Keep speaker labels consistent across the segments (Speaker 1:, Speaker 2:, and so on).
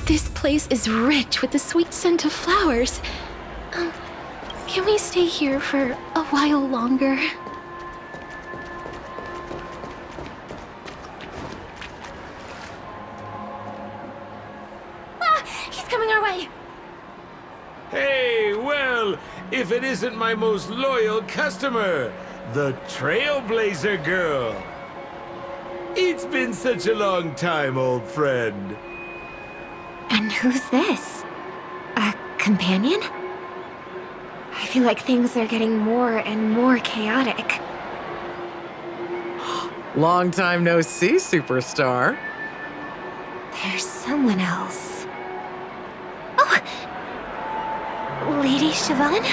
Speaker 1: This place is rich with the sweet scent of flowers. Can we stay here for a while longer? He's coming our way!
Speaker 2: Hey, well, if it isn't my most loyal customer, the Trailblazer Girl. It's been such a long time, old friend.
Speaker 1: And who's this? A companion? I feel like things are getting more and more chaotic.
Speaker 3: Long time no see, superstar.
Speaker 1: There's someone else. Oh! Lady Siobhan?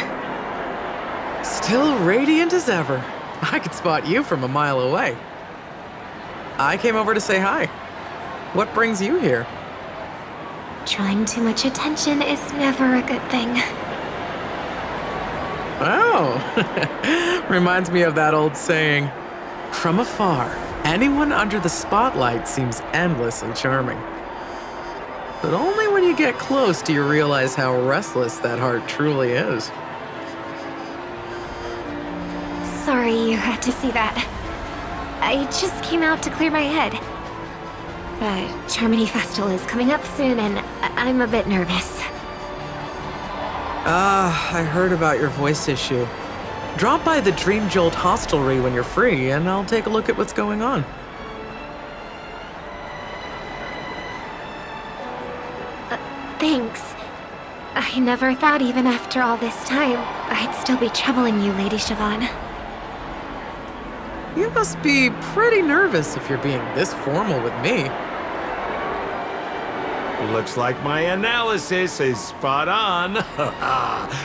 Speaker 3: Still radiant as ever. I could spot you from a mile away. I came over to say hi. What brings you here?
Speaker 1: Drawing too much attention is never a good thing.
Speaker 3: Oh, reminds me of that old saying, from afar, anyone under the spotlight seems endlessly charming. But only when you get close do you realize how restless that heart truly is.
Speaker 1: Sorry you had to see that. I just came out to clear my head. The Charmony Festival is coming up soon and I'm a bit nervous.
Speaker 3: I heard about your voice issue. Drop by the Dream Jolt hostelry when you're free and I'll take a look at what's going on.
Speaker 1: Thanks. I never thought even after all this time, I'd still be troubling you, Lady Siobhan.
Speaker 3: You must be pretty nervous if you're being this formal with me.
Speaker 2: Looks like my analysis is spot on.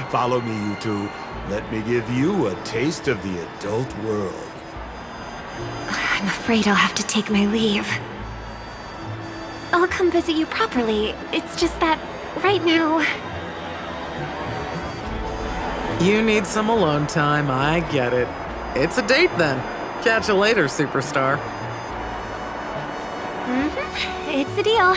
Speaker 2: Follow me, you two. Let me give you a taste of the adult world.
Speaker 1: I'm afraid I'll have to take my leave. I'll come visit you properly. It's just that, right now...
Speaker 3: You need some alone time, I get it. It's a date then. Catch you later, superstar.
Speaker 1: It's a deal.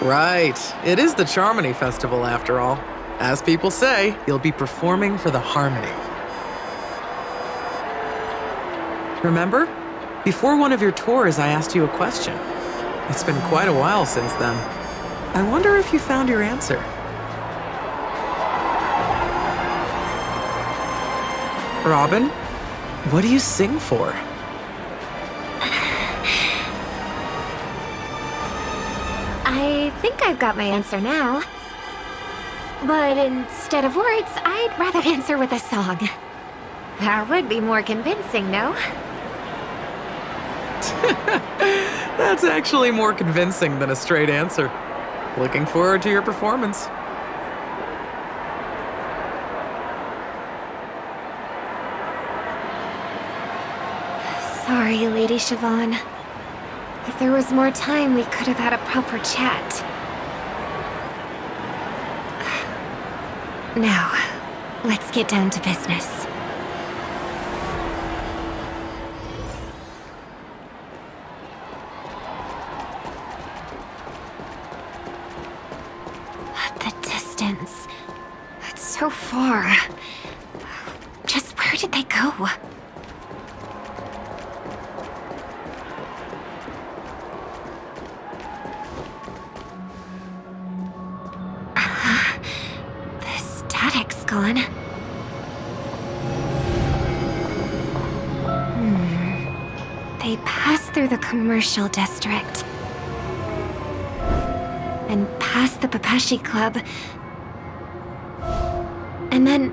Speaker 3: Right. It is the Charmony Festival after all. As people say, you'll be performing for the Harmony. Remember? Before one of your tours, I asked you a question. It's been quite a while since then. I wonder if you found your answer. Robin, what do you sing for?
Speaker 1: I think I've got my answer now. But instead of words, I'd rather answer with a song. That would be more convincing, no?
Speaker 3: That's actually more convincing than a straight answer. Looking forward to your performance.
Speaker 1: Sorry, Lady Siobhan. If there was more time, we could have had a proper chat. Now, let's get down to business. The distance. It's so far. Just where did they go? Gone. They passed through the commercial district. And past the Papashi Club. And then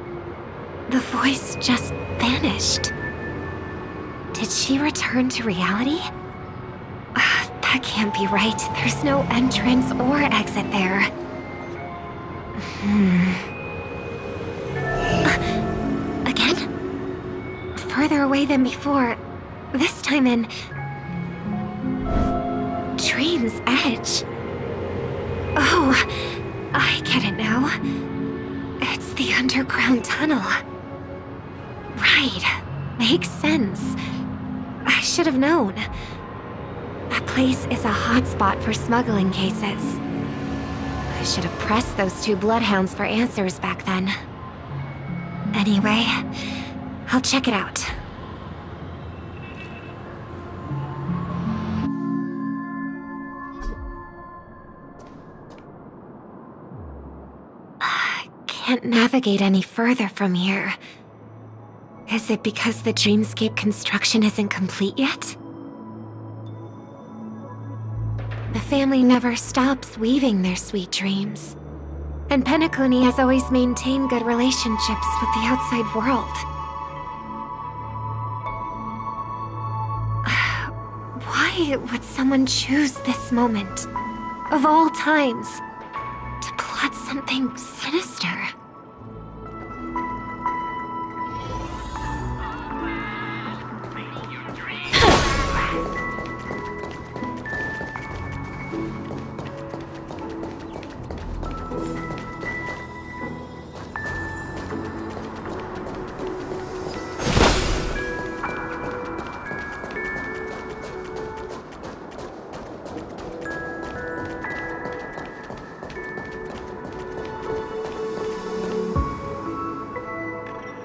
Speaker 1: the voice just vanished. Did she return to reality? That can't be right. There's no entrance or exit there. Further away than before, this time in... Dream's Edge. Oh, I get it now. It's the underground tunnel. Right, makes sense. I should have known. That place is a hotspot for smuggling cases. I should have pressed those two bloodhounds for answers back then. Anyway, I'll check it out. I can't navigate any further from here. Is it because the dreamscape construction isn't complete yet? The family never stops weaving their sweet dreams. And Penacony has always maintained good relationships with the outside world. Why would someone choose this moment, of all times, to plot something sinister?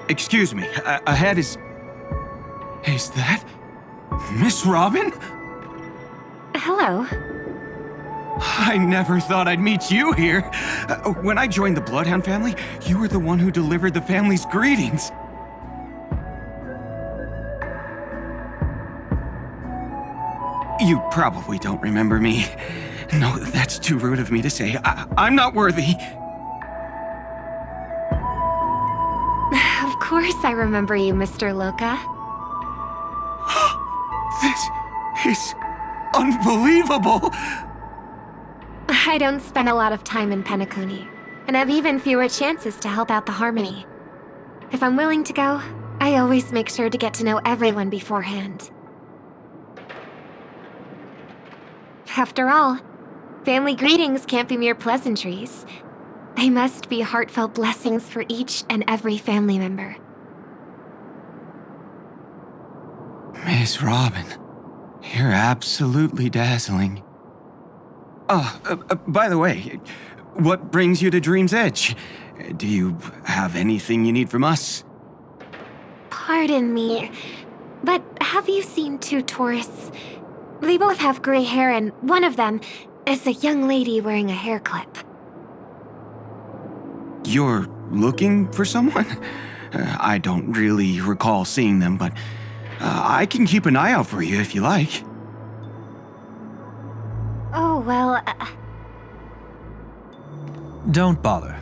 Speaker 4: Excuse me, ahead is... Is that... Miss Robin?
Speaker 1: Hello.
Speaker 4: I never thought I'd meet you here. When I joined the Bloodhound family, you were the one who delivered the family's greetings. You probably don't remember me. No, that's too rude of me to say. I'm not worthy.
Speaker 1: Of course I remember you, Mr. Loka.
Speaker 4: This is unbelievable.
Speaker 1: I don't spend a lot of time in Penacony, and have even fewer chances to help out the Harmony. If I'm willing to go, I always make sure to get to know everyone beforehand. After all, family greetings can't be mere pleasantries. They must be heartfelt blessings for each and every family member.
Speaker 4: Miss Robin, you're absolutely dazzling. By the way, what brings you to Dream's Edge? Do you have anything you need from us?
Speaker 1: Pardon me, but have you seen two tourists? They both have gray hair, and one of them is a young lady wearing a hair clip.
Speaker 4: You're looking for someone? I don't really recall seeing them, but I can keep an eye out for you if you like.
Speaker 1: Oh, well,
Speaker 5: Don't bother.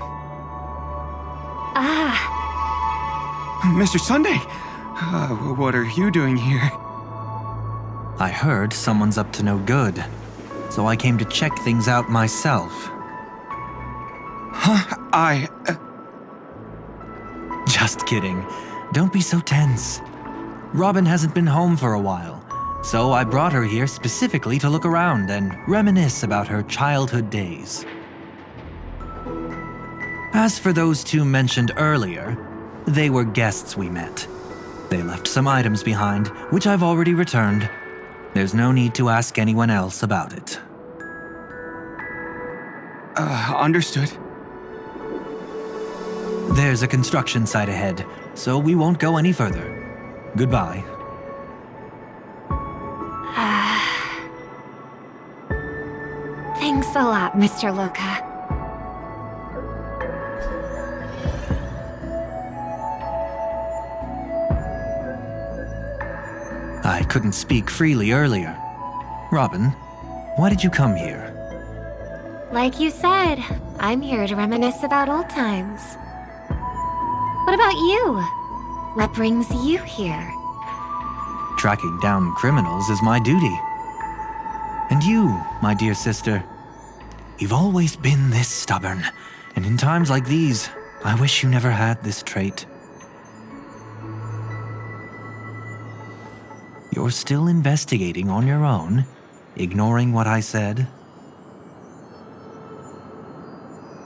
Speaker 4: Mr. Sunday, what are you doing here?
Speaker 5: I heard someone's up to no good, so I came to check things out myself.
Speaker 4: Huh?
Speaker 5: Just kidding. Don't be so tense. Robin hasn't been home for a while, so I brought her here specifically to look around and reminisce about her childhood days. As for those two mentioned earlier, they were guests we met. They left some items behind, which I've already returned. There's no need to ask anyone else about it.
Speaker 4: Understood.
Speaker 5: There's a construction site ahead, so we won't go any further. Goodbye.
Speaker 1: Thanks a lot, Mr. Loka.
Speaker 5: I couldn't speak freely earlier. Robin, why did you come here?
Speaker 1: Like you said, I'm here to reminisce about old times. What about you? What brings you here?
Speaker 5: Tracking down criminals is my duty. And you, my dear sister, you've always been this stubborn, and in times like these, I wish you never had this trait. You're still investigating on your own, ignoring what I said?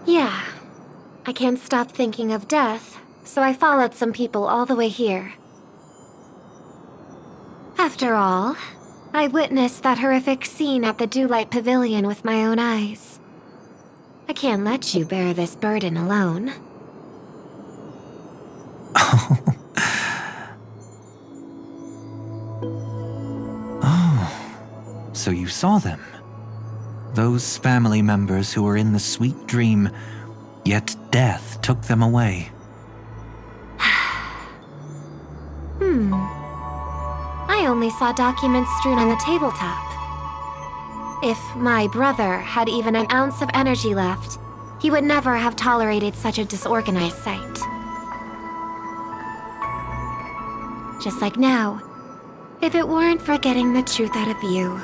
Speaker 1: Yeah. I can't stop thinking of death, so I followed some people all the way here. After all, I witnessed that horrific scene at the Dewlight Pavilion with my own eyes. I can't let you bear this burden alone.
Speaker 5: Oh, so you saw them. Those family members who were in the sweet dream, yet death took them away.
Speaker 1: I only saw documents strewn on the tabletop. If my brother had even an ounce of energy left, he would never have tolerated such a disorganized sight. Just like now, if it weren't for getting the truth out of you.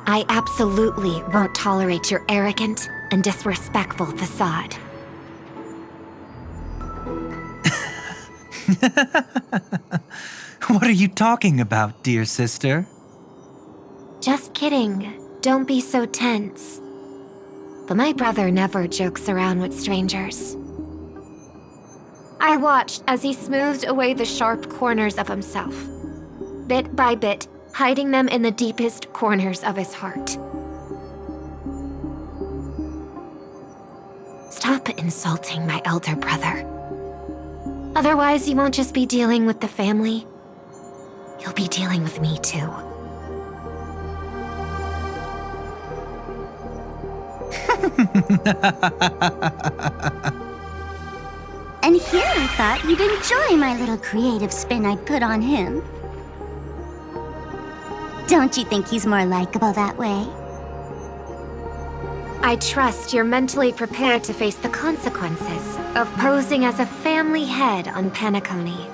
Speaker 1: I absolutely won't tolerate your arrogant and disrespectful facade.
Speaker 5: What are you talking about, dear sister?
Speaker 1: Just kidding. Don't be so tense. But my brother never jokes around with strangers. I watched as he smoothed away the sharp corners of himself, bit by bit, hiding them in the deepest corners of his heart. Stop insulting my elder brother. Otherwise, you won't just be dealing with the family. You'll be dealing with me too.
Speaker 6: And here I thought you'd enjoy my little creative spin I'd put on him. Don't you think he's more likable that way?
Speaker 1: I trust you're mentally prepared to face the consequences of posing as a family head on Penacony.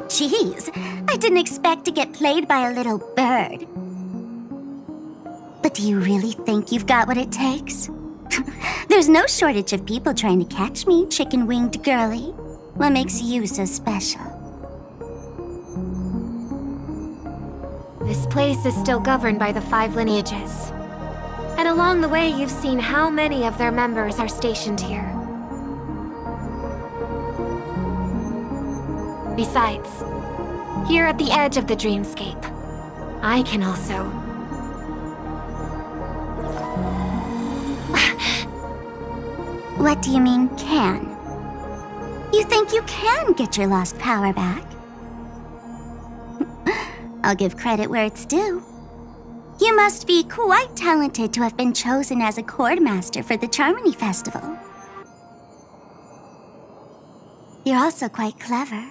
Speaker 6: Jeez, I didn't expect to get played by a little bird. But do you really think you've got what it takes? There's no shortage of people trying to catch me, chicken-winged girlie. What makes you so special?
Speaker 1: This place is still governed by the 5 lineages. And along the way, you've seen how many of their members are stationed here. Besides, here at the edge of the dreamscape, I can also...
Speaker 6: What do you mean, can? You think you can get your lost power back? I'll give credit where it's due. You must be quite talented to have been chosen as a chord master for the Charmony Festival. You're also quite clever.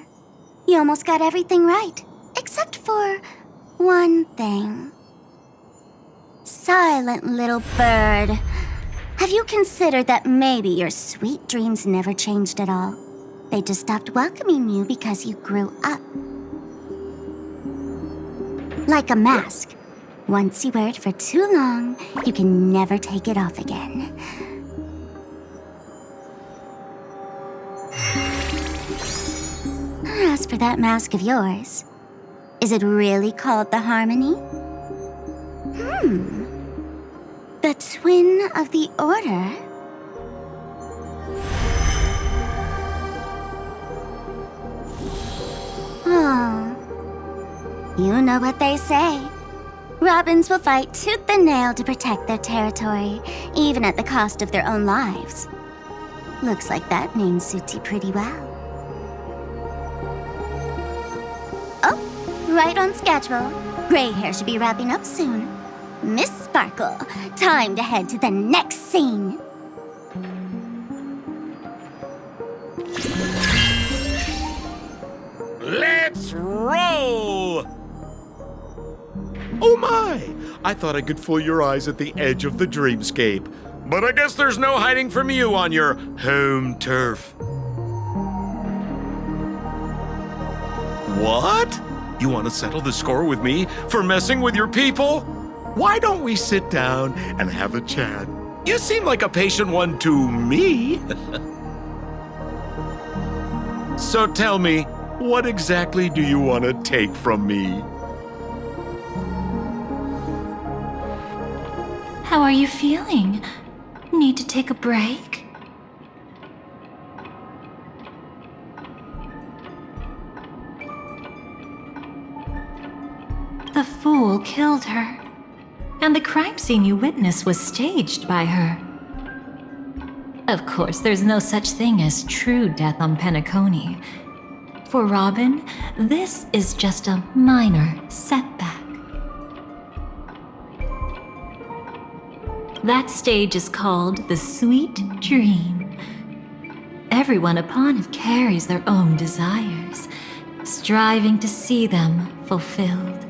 Speaker 6: You almost got everything right, except for one thing. Silent little bird. Have you considered that maybe your sweet dreams never changed at all? They just stopped welcoming you because you grew up. Like a mask. Once you wear it for too long, you can never take it off again. As for that mask of yours, is it really called the Harmony? The Twin of the Order? Oh. You know what they say. Robins will fight tooth and nail to protect their territory, even at the cost of their own lives. Looks like that name suits you pretty well. Oh, right on schedule. Gray hair should be wrapping up soon. Miss Sparkle, time to head to the next scene.
Speaker 2: Let's roll! Oh my! I thought I could fool your eyes at the edge of the dreamscape. But I guess there's no hiding from you on your home turf. What? You want to settle the score with me for messing with your people? Why don't we sit down and have a chat? You seem like a patient one to me. So tell me, what exactly do you want to take from me?
Speaker 7: How are you feeling? Need to take a break? The fool killed her. And the crime scene you witnessed was staged by her. Of course, there's no such thing as true death on Penacony. For Robin, this is just a minor setback. That stage is called the Sweet Dream. Everyone upon it carries their own desires, striving to see them fulfilled.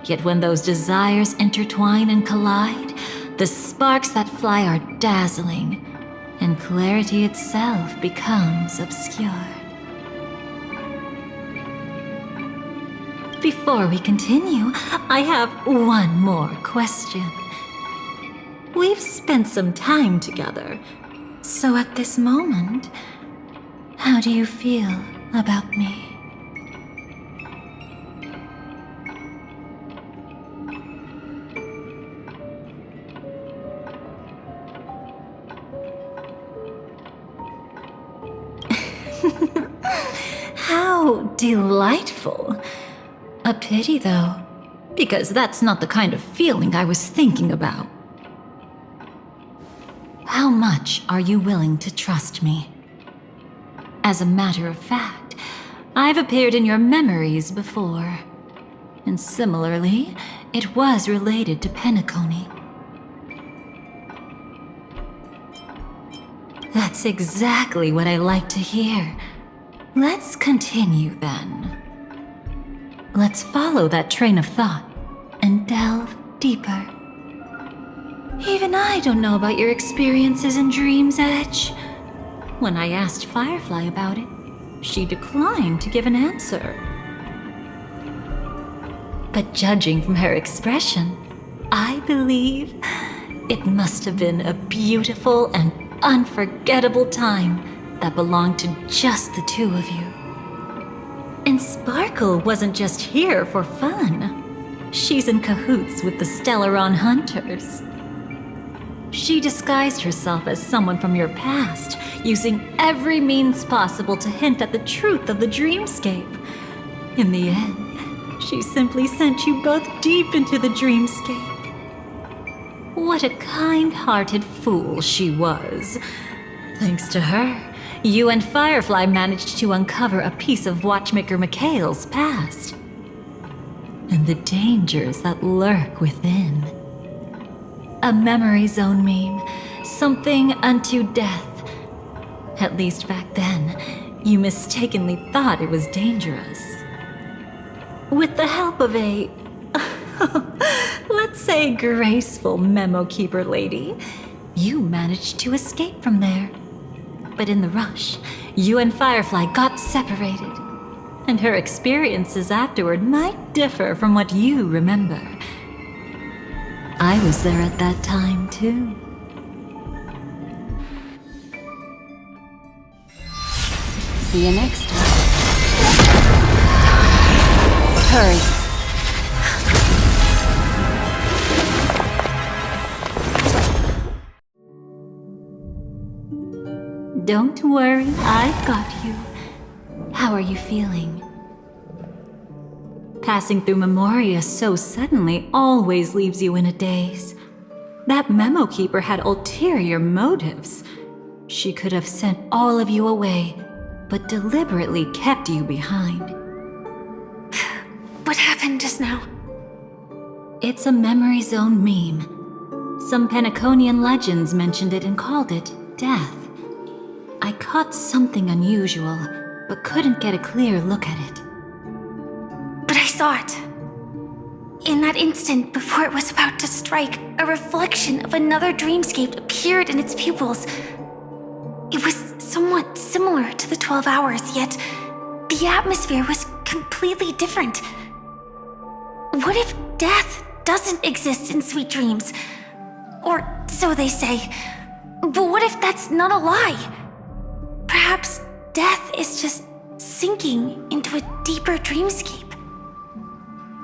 Speaker 7: Yet when those desires intertwine and collide, the sparks that fly are dazzling, and clarity itself becomes obscured. Before we continue, I have one more question. We've spent some time together, so at this moment, how do you feel about me? How delightful. A pity, though, because that's not the kind of feeling I was thinking about. How much are you willing to trust me? As a matter of fact, I've appeared in your memories before. And similarly, it was related to Penacony. That's exactly what I like to hear. Let's continue then. Let's follow that train of thought and delve deeper. Even I don't know about your experiences in Dream's Edge. When I asked Firefly about it, she declined to give an answer. But judging from her expression, I believe it must have been a beautiful and unforgettable time that belonged to just the two of you. And Sparkle wasn't just here for fun. She's in cahoots with the Stellaron Hunters. She disguised herself as someone from your past, using every means possible to hint at the truth of the dreamscape. In the end, she simply sent you both deep into the dreamscape. What a kind-hearted fool she was. Thanks to her, you and Firefly managed to uncover a piece of Watchmaker Mikhail's past. And the dangers that lurk within. A memory zone meme, something unto death. At least back then, you mistakenly thought it was dangerous. With the help of a, let's say, graceful memo keeper lady, you managed to escape from there. But in the rush, you and Firefly got separated. And her experiences afterward might differ from what you remember. I was there at that time, too.
Speaker 6: See you next time. Hurry.
Speaker 7: Don't worry, I've got you. How are you feeling? Passing through Memoria so suddenly always leaves you in a daze. That memo keeper had ulterior motives. She could have sent all of you away, but deliberately kept you behind.
Speaker 1: What happened just now?
Speaker 7: It's a memory zone meme. Some Penaconian legends mentioned it and called it death. I caught something unusual, but couldn't get a clear look at it.
Speaker 1: But I saw it. In that instant, before it was about to strike, a reflection of another dreamscape appeared in its pupils. It was somewhat similar to the 12 Hours, yet the atmosphere was completely different. What if death doesn't exist in Sweet Dreams? Or so they say. But what if that's not a lie? Perhaps death is just sinking into a deeper dreamscape.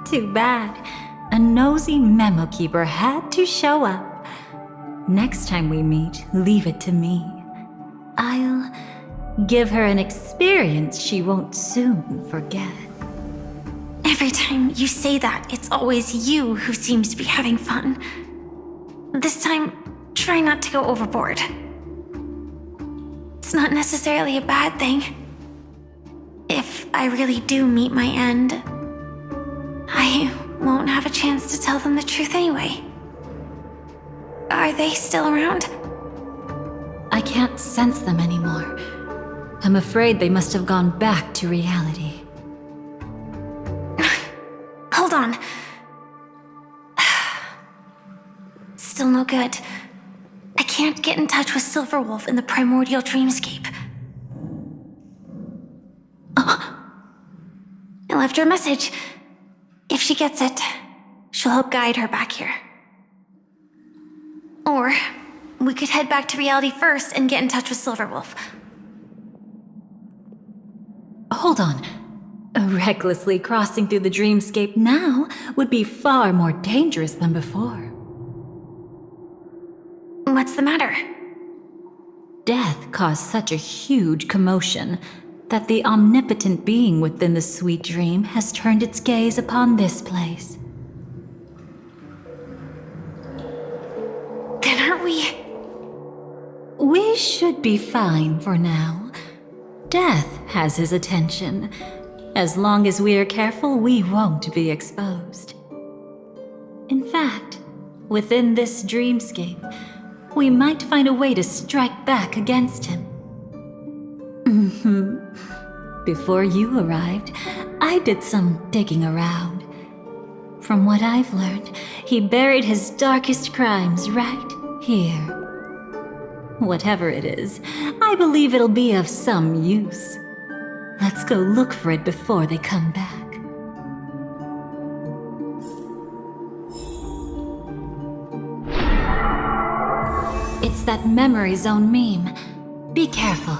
Speaker 7: Too bad. A nosy memo keeper had to show up. Next time we meet, leave it to me. I'll give her an experience she won't soon forget.
Speaker 1: Every time you say that, it's always you who seems to be having fun. This time, try not to go overboard. It's not necessarily a bad thing. If I really do meet my end, I won't have a chance to tell them the truth anyway. Are they still around?
Speaker 7: I can't sense them anymore. I'm afraid they must have gone back to reality.
Speaker 1: Hold on. Still no good. I can't get in touch with Silverwolf in the primordial dreamscape. I left her a message. If she gets it, she'll help guide her back here. Or we could head back to reality first and get in touch with Silverwolf.
Speaker 7: Hold on. Recklessly crossing through the dreamscape now would be far more dangerous than before.
Speaker 1: What's the matter?
Speaker 7: Death caused such a huge commotion that the omnipotent being within the sweet dream has turned its gaze upon this place.
Speaker 1: Then aren't we?
Speaker 7: We should be fine for now. Death has his attention. As long as we are careful, we won't be exposed. In fact, within this dreamscape, we might find a way to strike back against him. Before you arrived, I did some digging around. From what I've learned, he buried his darkest crimes right here. Whatever it is, I believe it'll be of some use. Let's go look for it before they come back. It's that memory zone meme. Be careful.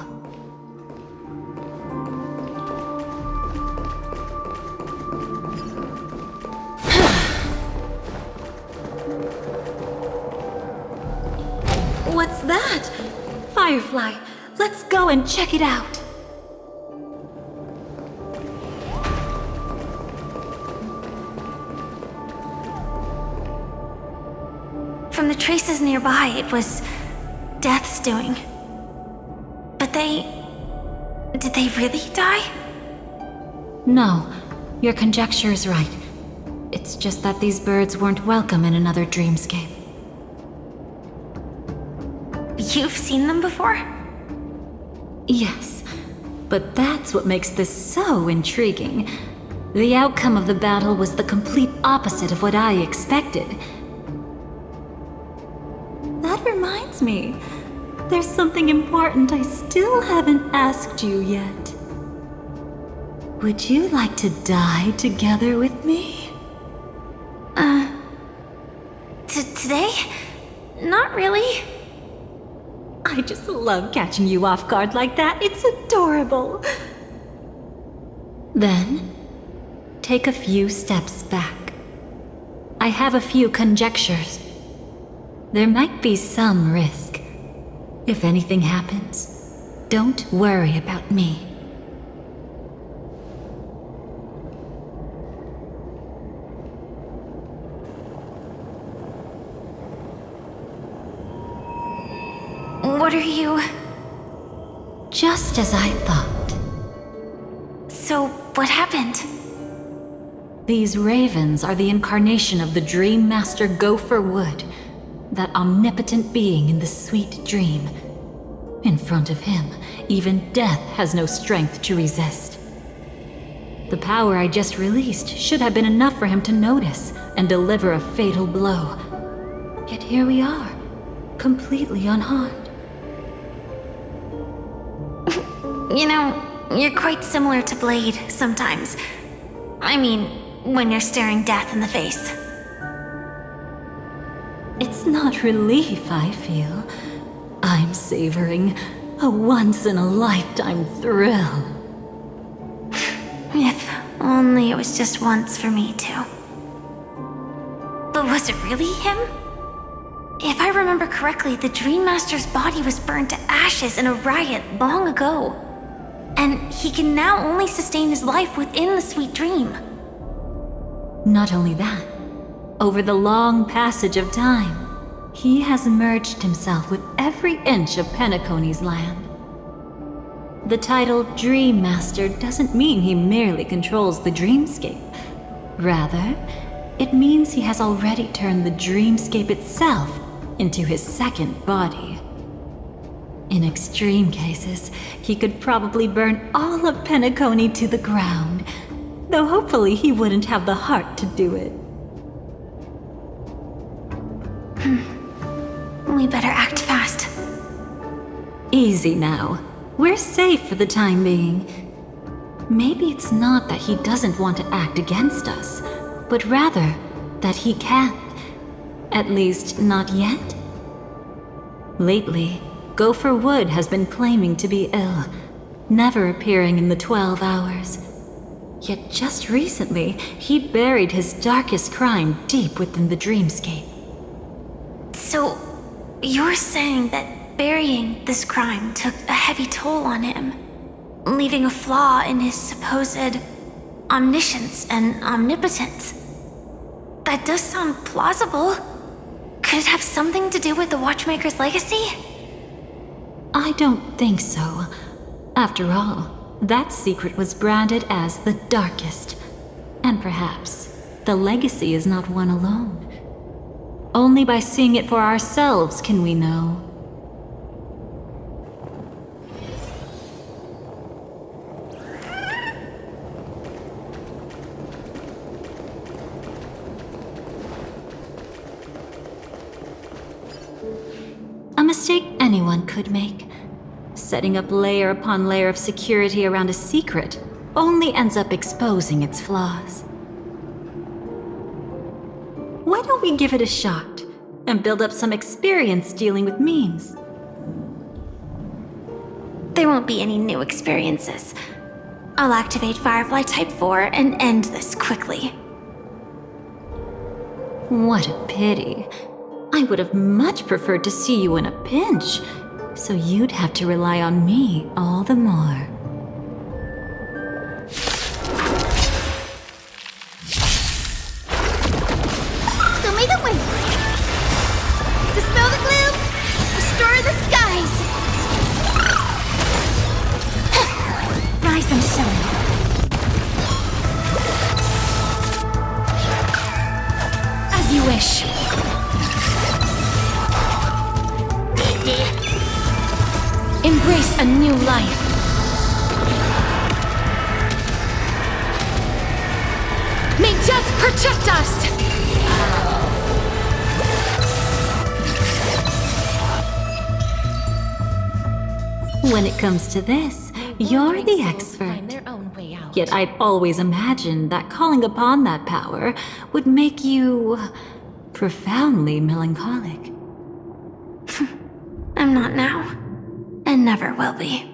Speaker 7: What's that? Firefly, let's go and check it out.
Speaker 1: From the traces nearby, it was Death's doing. But did they really die?
Speaker 7: No, your conjecture is right. It's just that these birds weren't welcome in another dreamscape.
Speaker 1: You've seen them before?
Speaker 7: Yes, but that's what makes this so intriguing. The outcome of the battle was the complete opposite of what I expected. That reminds me, there's something important I still haven't asked you yet. Would you like to die together with me?
Speaker 1: Today? Not really.
Speaker 7: I just love catching you off guard like that. It's adorable. Then, take a few steps back. I have a few conjectures. There might be some risk. If anything happens, don't worry about me.
Speaker 1: What are you...
Speaker 7: Just as I thought.
Speaker 1: So, what happened?
Speaker 7: These ravens are the incarnation of the Dream Master Gopher Wood, that omnipotent being in the sweet dream. In front of him, even death has no strength to resist. The power I just released should have been enough for him to notice and deliver a fatal blow. Yet here we are, completely unharmed.
Speaker 1: You know, you're quite similar to Blade sometimes. I mean, when you're staring death in the face.
Speaker 7: It's not relief I feel. I'm savoring a once-in-a-lifetime thrill.
Speaker 1: If only it was just once for me too. But was it really him? If I remember correctly, the Dream Master's body was burned to ashes in a riot long ago. And he can now only sustain his life within the sweet dream.
Speaker 7: Not only that, over the long passage of time, he has merged himself with every inch of Penacony's land. The title Dream Master doesn't mean he merely controls the dreamscape. Rather, it means he has already turned the dreamscape itself into his second body. In extreme cases, he could probably burn all of Penacony to the ground, though hopefully he wouldn't have the heart to do it.
Speaker 1: We better act fast.
Speaker 7: Easy now. We're safe for the time being. Maybe it's not that he doesn't want to act against us, but rather that he can't. At least, not yet. Lately, Gopher Wood has been claiming to be ill, never appearing in the 12 hours. Yet just recently, he buried his darkest crime deep within the dreamscape.
Speaker 1: So, you're saying that burying this crime took a heavy toll on him, leaving a flaw in his supposed omniscience and omnipotence? That does sound plausible. Could it have something to do with the Watchmaker's legacy?
Speaker 7: I don't think so. After all, that secret was branded as the darkest. And perhaps the legacy is not one alone. Only by seeing it for ourselves can we know. A mistake anyone could make. Setting up layer upon layer of security around a secret only ends up exposing its flaws. Why don't we give it a shot and build up some experience dealing with memes?
Speaker 1: There won't be any new experiences. I'll activate Firefly Type 4 and end this quickly.
Speaker 7: What a pity. I would have much preferred to see you in a pinch, so you'd have to rely on me all the more.
Speaker 6: Show me the way! Dispel the gloom! Restore the skies!
Speaker 1: Rise and shine. As you wish. Embrace a new life. May death protect us!
Speaker 7: When it comes to this, you're the expert. Yet I'd always imagined that calling upon that power would make you profoundly melancholic.
Speaker 1: I'm not now, and never will be.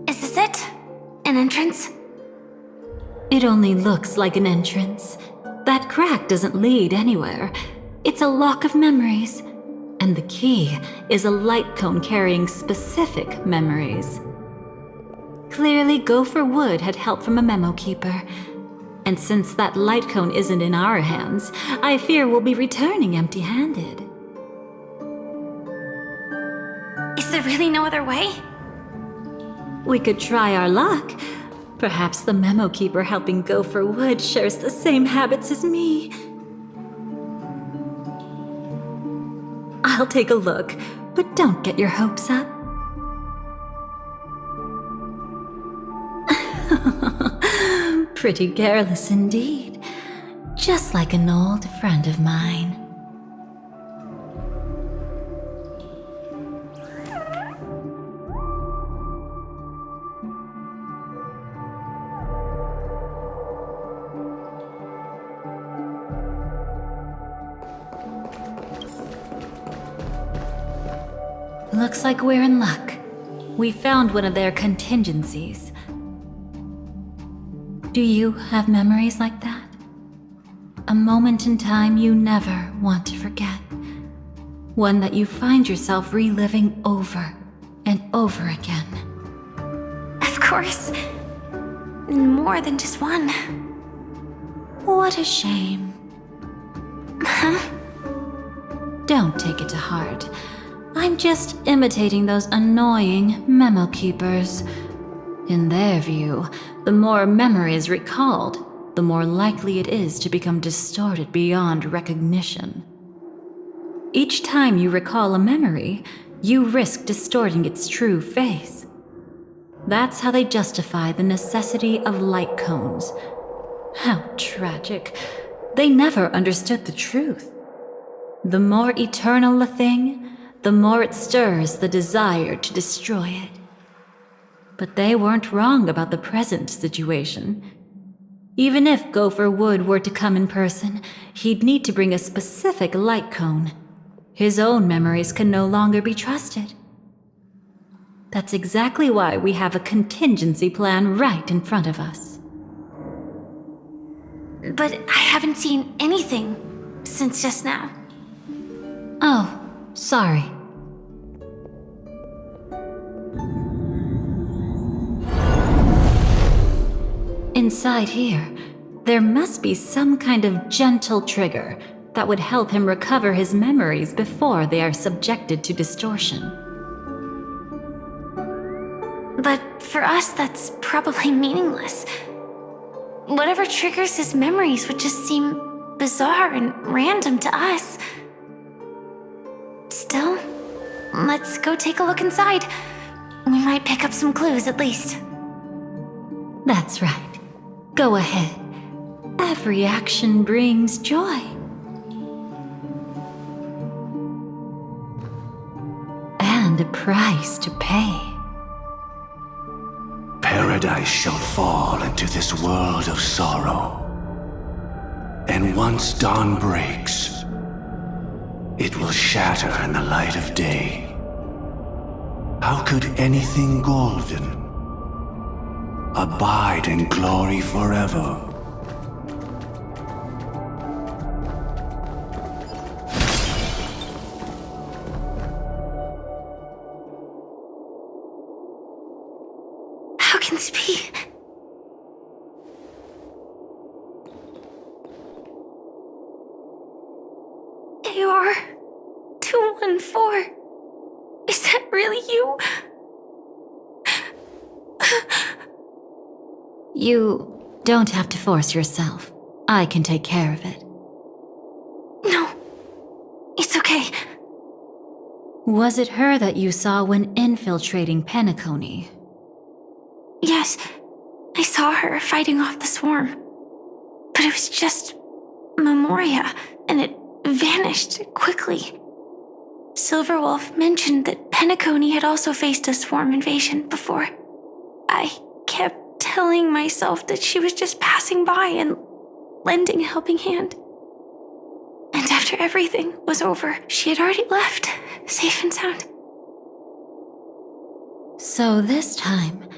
Speaker 1: Is this it? An entrance?
Speaker 7: It only looks like an entrance. That crack doesn't lead anywhere. It's a lock of memories. And the key is a light cone carrying specific memories. Clearly, Gopher Wood had help from a memo keeper. And since that light cone isn't in our hands, I fear we'll be returning empty-handed.
Speaker 1: Is there really no other way?
Speaker 7: We could try our luck. Perhaps the memo keeper helping Gopher Wood shares the same habits as me. I'll take a look, but don't get your hopes up. Pretty careless indeed. Just like an old friend of mine. Looks like we're in luck. We found one of their contingencies. Do you have memories like that? A moment in time you never want to forget. One that you find yourself reliving over and over again.
Speaker 1: Of course. More than just one.
Speaker 7: What a shame.
Speaker 1: Huh?
Speaker 7: Don't take it to heart. I'm just imitating those annoying memo keepers. In their view, the more memories recalled, the more likely it is to become distorted beyond recognition. Each time you recall a memory, you risk distorting its true face. That's how they justify the necessity of light cones. How tragic. They never understood the truth. The more eternal a thing, the more it stirs the desire to destroy it. But they weren't wrong about the present situation. Even if Gopher Wood were to come in person, he'd need to bring a specific light cone. His own memories can no longer be trusted. That's exactly why we have a contingency plan right in front of us.
Speaker 1: But I haven't seen anything since just now.
Speaker 7: Oh, sorry. Inside here, there must be some kind of gentle trigger that would help him recover his memories before they are subjected to distortion.
Speaker 1: But for us, that's probably meaningless. Whatever triggers his memories would just seem bizarre and random to us. Still, let's go take a look inside. We might pick up some clues at least.
Speaker 7: That's right. Go ahead. Every action brings joy. And a price to pay.
Speaker 8: Paradise shall fall into this world of sorrow. And once dawn breaks, it will shatter in the light of day. How could anything golden abide in glory forever?
Speaker 1: How can this be? AR 214. Is that really you?
Speaker 7: You don't have to force yourself. I can take care of it.
Speaker 1: No, it's okay.
Speaker 7: Was it her that you saw when infiltrating Penacony?
Speaker 1: Yes, I saw her fighting off the swarm. But it was just Memoria, and it vanished quickly. Silverwolf mentioned that Penacony had also faced a swarm invasion before. I kept telling myself that she was just passing by and lending a helping hand. And after everything was over, she had already left, safe and sound.
Speaker 7: So this time,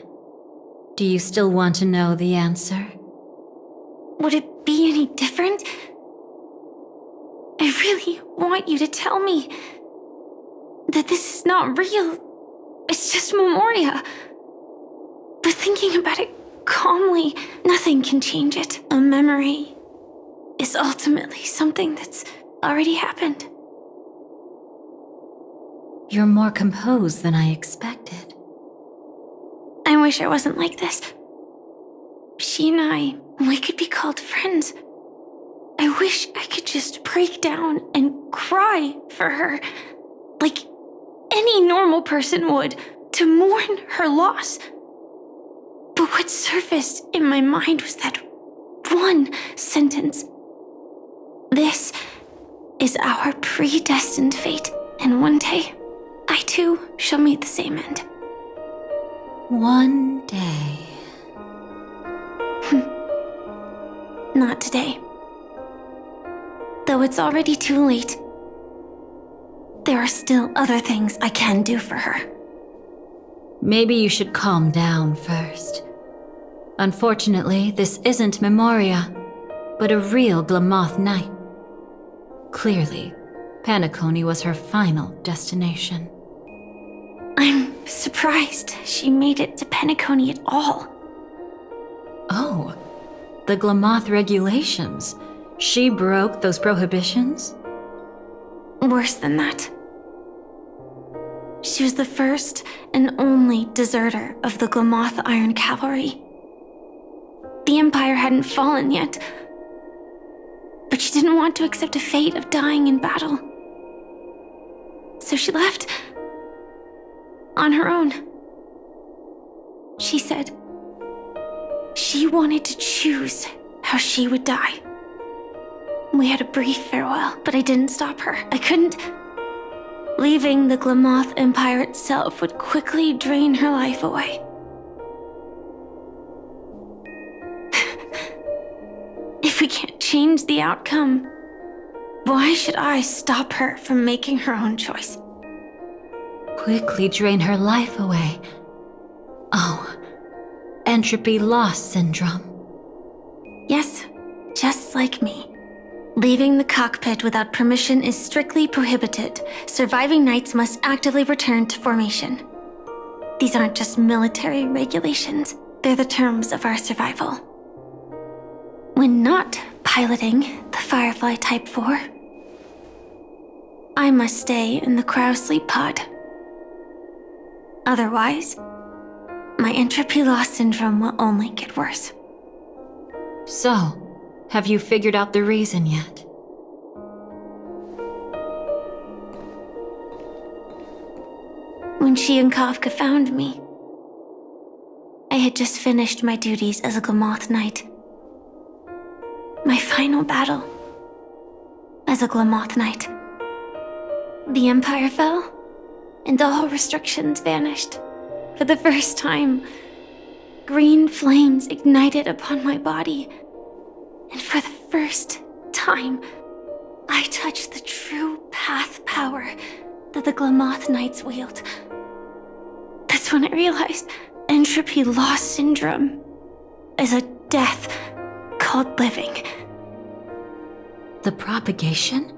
Speaker 7: do you still want to know the answer?
Speaker 1: Would it be any different? I really want you to tell me that this is not real. It's just Memoria. But thinking about it calmly, nothing can change it. A memory is ultimately something that's already happened.
Speaker 7: You're more composed than I expected.
Speaker 1: I wish I wasn't like this. She and I, we could be called friends. I wish I could just break down and cry for her, like any normal person would, to mourn her loss. But what surfaced in my mind was that one sentence. This is our predestined fate, and one day, I too shall meet the same end.
Speaker 7: One day.
Speaker 1: Not today. Though it's already too late, there are still other things I can do for her.
Speaker 7: Maybe you should calm down first. Unfortunately, this isn't Memoria, but a real Glamoth Knight. Clearly, Penacony was her final destination.
Speaker 1: I'm surprised she made it to Penacony at all.
Speaker 7: Oh, the Glamoth regulations. She broke those prohibitions?
Speaker 1: Worse than that. She was the first and only deserter of the Glamoth Iron Cavalry. The Empire hadn't fallen yet, but she didn't want to accept a fate of dying in battle. So she left on her own. She said she wanted to choose how she would die. We had a brief farewell, but I didn't stop her. I couldn't. Leaving the Glamoth Empire itself would quickly drain her life away. If we can't change the outcome, why should I stop her from making her own choice?
Speaker 7: Quickly drain her life away. Oh, entropy loss syndrome.
Speaker 1: Yes, just like me. Leaving the cockpit without permission is strictly prohibited. Surviving knights must actively return to formation. These aren't just military regulations, they're the terms of our survival. When not piloting the Firefly Type 4, I must stay in the cryo sleep pod. Otherwise, my entropy loss syndrome will only get worse.
Speaker 7: So, have you figured out the reason yet?
Speaker 1: When she and Kafka found me, I had just finished my duties as a Glamoth Knight. My final battle as a Glamoth Knight. The Empire fell, and all restrictions vanished. For the first time, green flames ignited upon my body. And for the first time, I touched the true path power that the Glamoth Knights wield. That's when I realized entropy loss syndrome is a death called living.
Speaker 7: The propagation?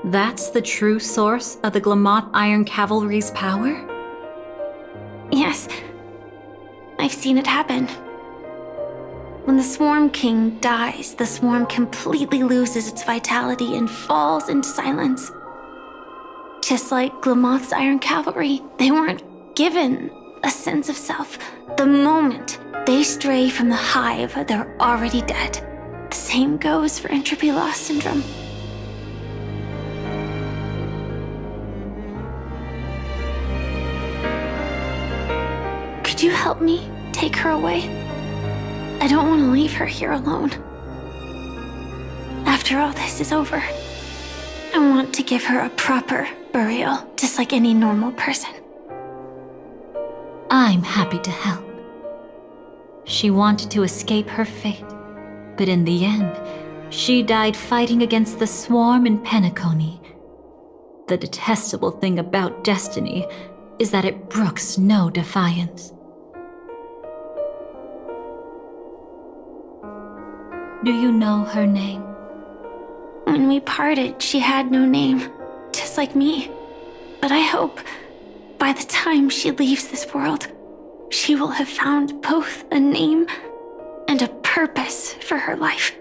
Speaker 7: That's the true source of the Glamoth Iron Cavalry's power?
Speaker 1: Yes, I've seen it happen. When the Swarm King dies, the Swarm completely loses its vitality and falls into silence. Just like Glamoth's Iron Cavalry, they weren't given a sense of self. The moment they stray from the hive, they're already dead. The same goes for entropy loss syndrome. Could you help me take her away? I don't want to leave her here alone. After all this is over, I want to give her a proper burial, just like any normal person.
Speaker 7: I'm happy to help. She wanted to escape her fate, but in the end, she died fighting against the Swarm in Penacony. The detestable thing about destiny is that it brooks no defiance. Do you know her name?
Speaker 1: When we parted, she had no name, just like me. But I hope, by the time she leaves this world, she will have found both a name and a purpose for her life.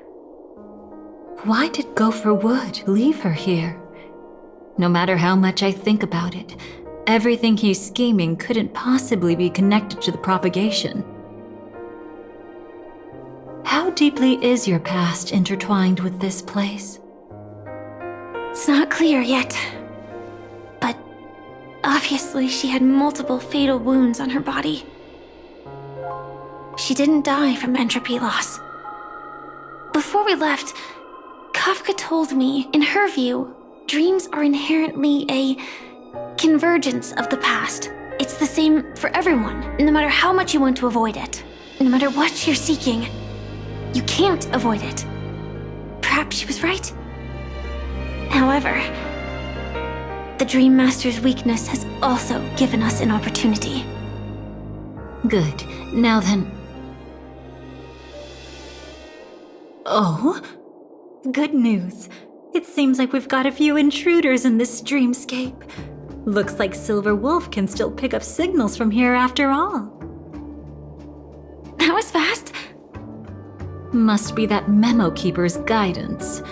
Speaker 7: Why did Gopher Wood leave her here? No matter how much I think about it, everything he's scheming couldn't possibly be connected to the propagation. How deeply is your past intertwined with this place?
Speaker 1: It's not clear yet, but obviously she had multiple fatal wounds on her body. She didn't die from entropy loss. Before we left, Kafka told me, in her view, dreams are inherently a convergence of the past. It's the same for everyone, no matter how much you want to avoid it. No matter what you're seeking, you can't avoid it. Perhaps she was right. However, the Dream Master's weakness has also given us an opportunity.
Speaker 7: Good. Now then... Oh? Good news. It seems like we've got a few intruders in this dreamscape. Looks like Silver Wolf can still pick up signals from here after all.
Speaker 1: That was fast.
Speaker 7: Must be that Memo Keeper's guidance.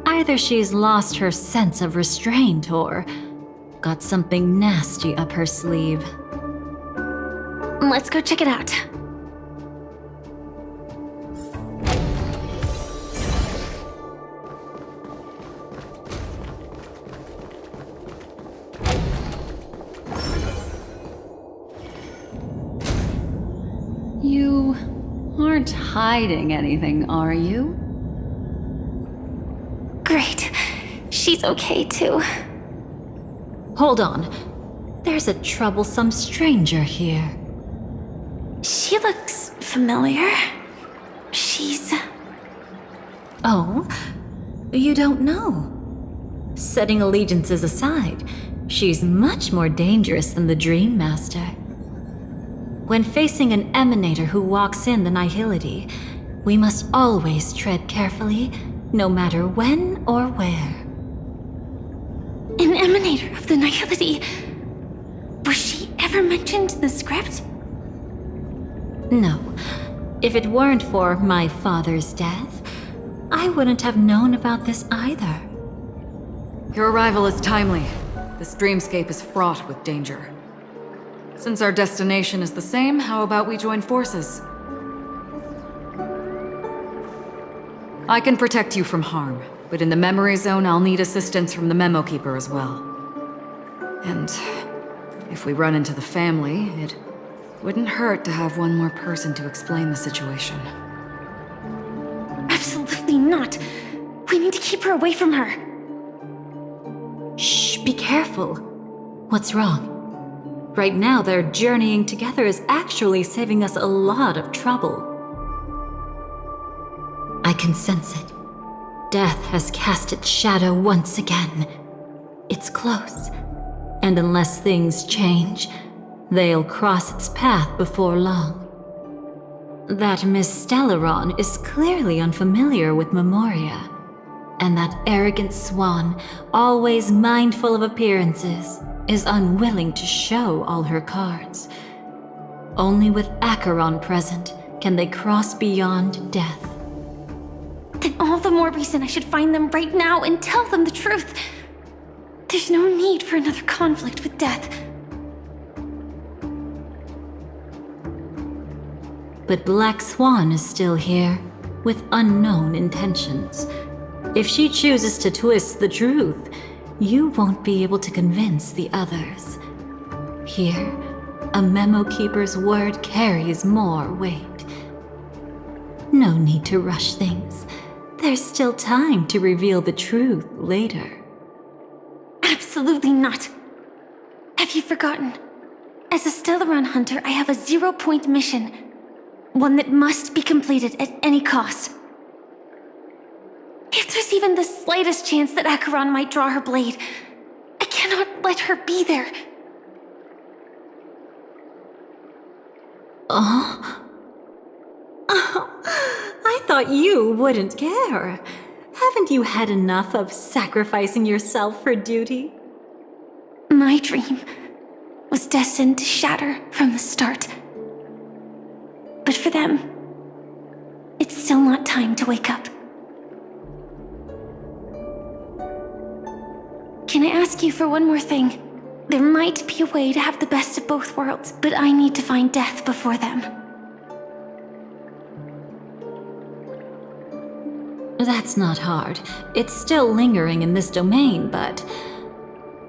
Speaker 7: Either she's lost her sense of restraint or got something nasty up her sleeve.
Speaker 1: Let's go check it out.
Speaker 9: You aren't hiding anything, are you?
Speaker 1: Great. She's okay too.
Speaker 7: Hold on. There's a troublesome stranger here.
Speaker 1: She looks familiar. She's...
Speaker 7: Oh? You don't know? Setting allegiances aside, she's much more dangerous than the Dream Master. When facing an emanator who walks in the nihility, we must always tread carefully, no matter when or where.
Speaker 1: An emanator of the nihility. Was she ever mentioned in the script?
Speaker 7: No. If it weren't for my father's death, I wouldn't have known about this either.
Speaker 9: Your arrival is timely. This dreamscape is fraught with danger. Since our destination is the same, how about we join forces? I can protect you from harm, but in the memory zone, I'll need assistance from the Memo Keeper as well. And if we run into the family, it wouldn't hurt to have one more person to explain the situation.
Speaker 1: Absolutely not. We need to keep her away from her.
Speaker 7: Shh, be careful. What's wrong? Right now, their journeying together is actually saving us a lot of trouble. I can sense it. Death has cast its shadow once again. It's close. And unless things change, they'll cross its path before long. That Miss Stellaron is clearly unfamiliar with Memoria. And that arrogant swan, always mindful of appearances, is unwilling to show all her cards. Only with Acheron present can they cross beyond death.
Speaker 1: Then all the more reason I should find them right now and tell them the truth. There's no need for another conflict with death.
Speaker 7: But Black Swan is still here, with unknown intentions. If she chooses to twist the truth, you won't be able to convince the others. Here, a Memo Keeper's word carries more weight. No need to rush things. There's still time to reveal the truth later.
Speaker 1: Absolutely not. Have you forgotten? As a Stellaron hunter, I have a 0-point mission. One that must be completed at any cost. If there's even the slightest chance that Acheron might draw her blade, I cannot let her be there.
Speaker 7: Oh, I thought you wouldn't care. Haven't you had enough of sacrificing yourself for duty?
Speaker 1: My dream was destined to shatter from the start. But for them, it's still not time to wake up. Can I ask you for one more thing? There might be a way to have the best of both worlds, but I need to find death before them.
Speaker 7: That's not hard. It's still lingering in this domain, but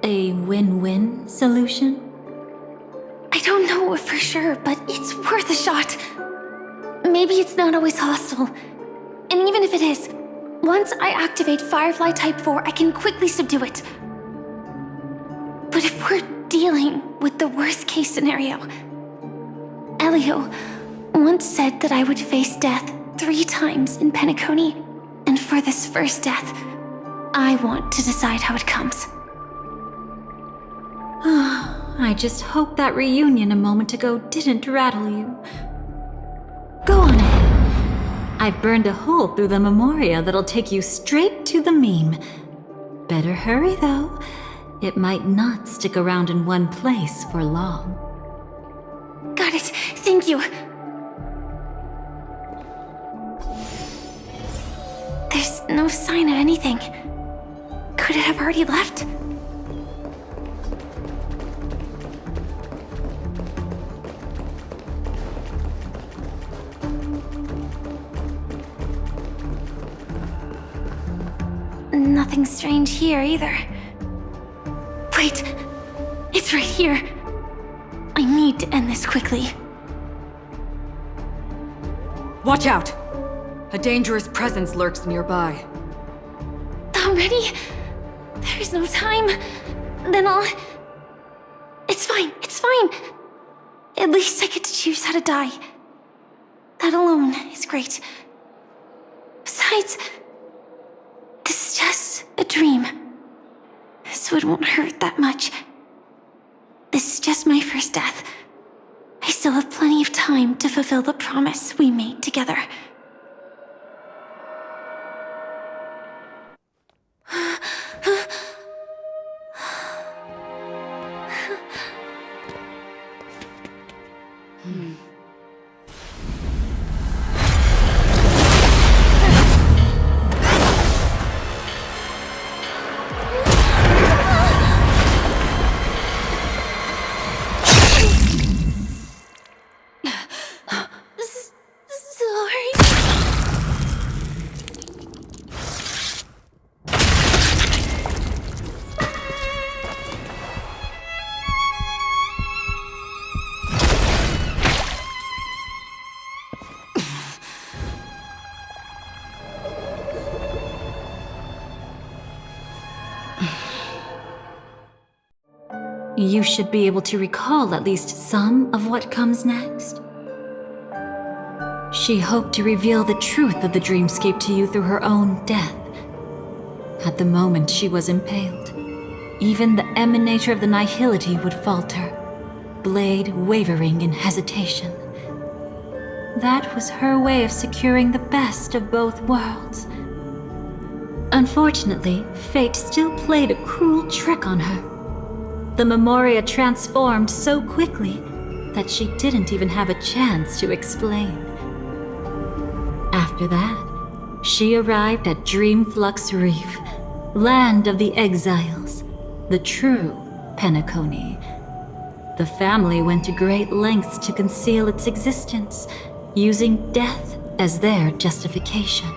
Speaker 7: a win-win solution?
Speaker 1: I don't know for sure, but it's worth a shot. Maybe it's not always hostile. And even if it is, once I activate Firefly Type 4, I can quickly subdue it. But if we're dealing with the worst-case scenario, Elio once said that I would face death 3 times in Penacony, and for this first death, I want to decide how it comes.
Speaker 7: I just hope that reunion a moment ago didn't rattle you. Go on ahead. I've burned a hole through the Memoria that'll take you straight to the meme. Better hurry, though. it might not stick around in one place for long.
Speaker 1: Got it. Thank you. There's no sign of anything. Could it have already left? Nothing strange here either. Wait! It's right here! I need to end this quickly.
Speaker 9: Watch out! A dangerous presence lurks nearby.
Speaker 1: Already? There's no time. Then I'll... It's fine, it's fine. At least I get to choose how to die. That alone is great. Besides, this is just a dream. So it won't hurt that much. This is just my first death. I still have plenty of time to fulfill the promise we made together.
Speaker 7: You should be able to recall at least some of what comes next. She hoped to reveal the truth of the dreamscape to you through her own death. At the moment she was impaled, even the emanator of the nihility would falter, blade wavering in hesitation. That was her way of securing the best of both worlds. Unfortunately, fate still played a cruel trick on her. The Memoria transformed so quickly that she didn't even have a chance to explain. After that, she arrived at Dreamflux Reef, land of the exiles, the true Penacony. The family went to great lengths to conceal its existence, using death as their justification.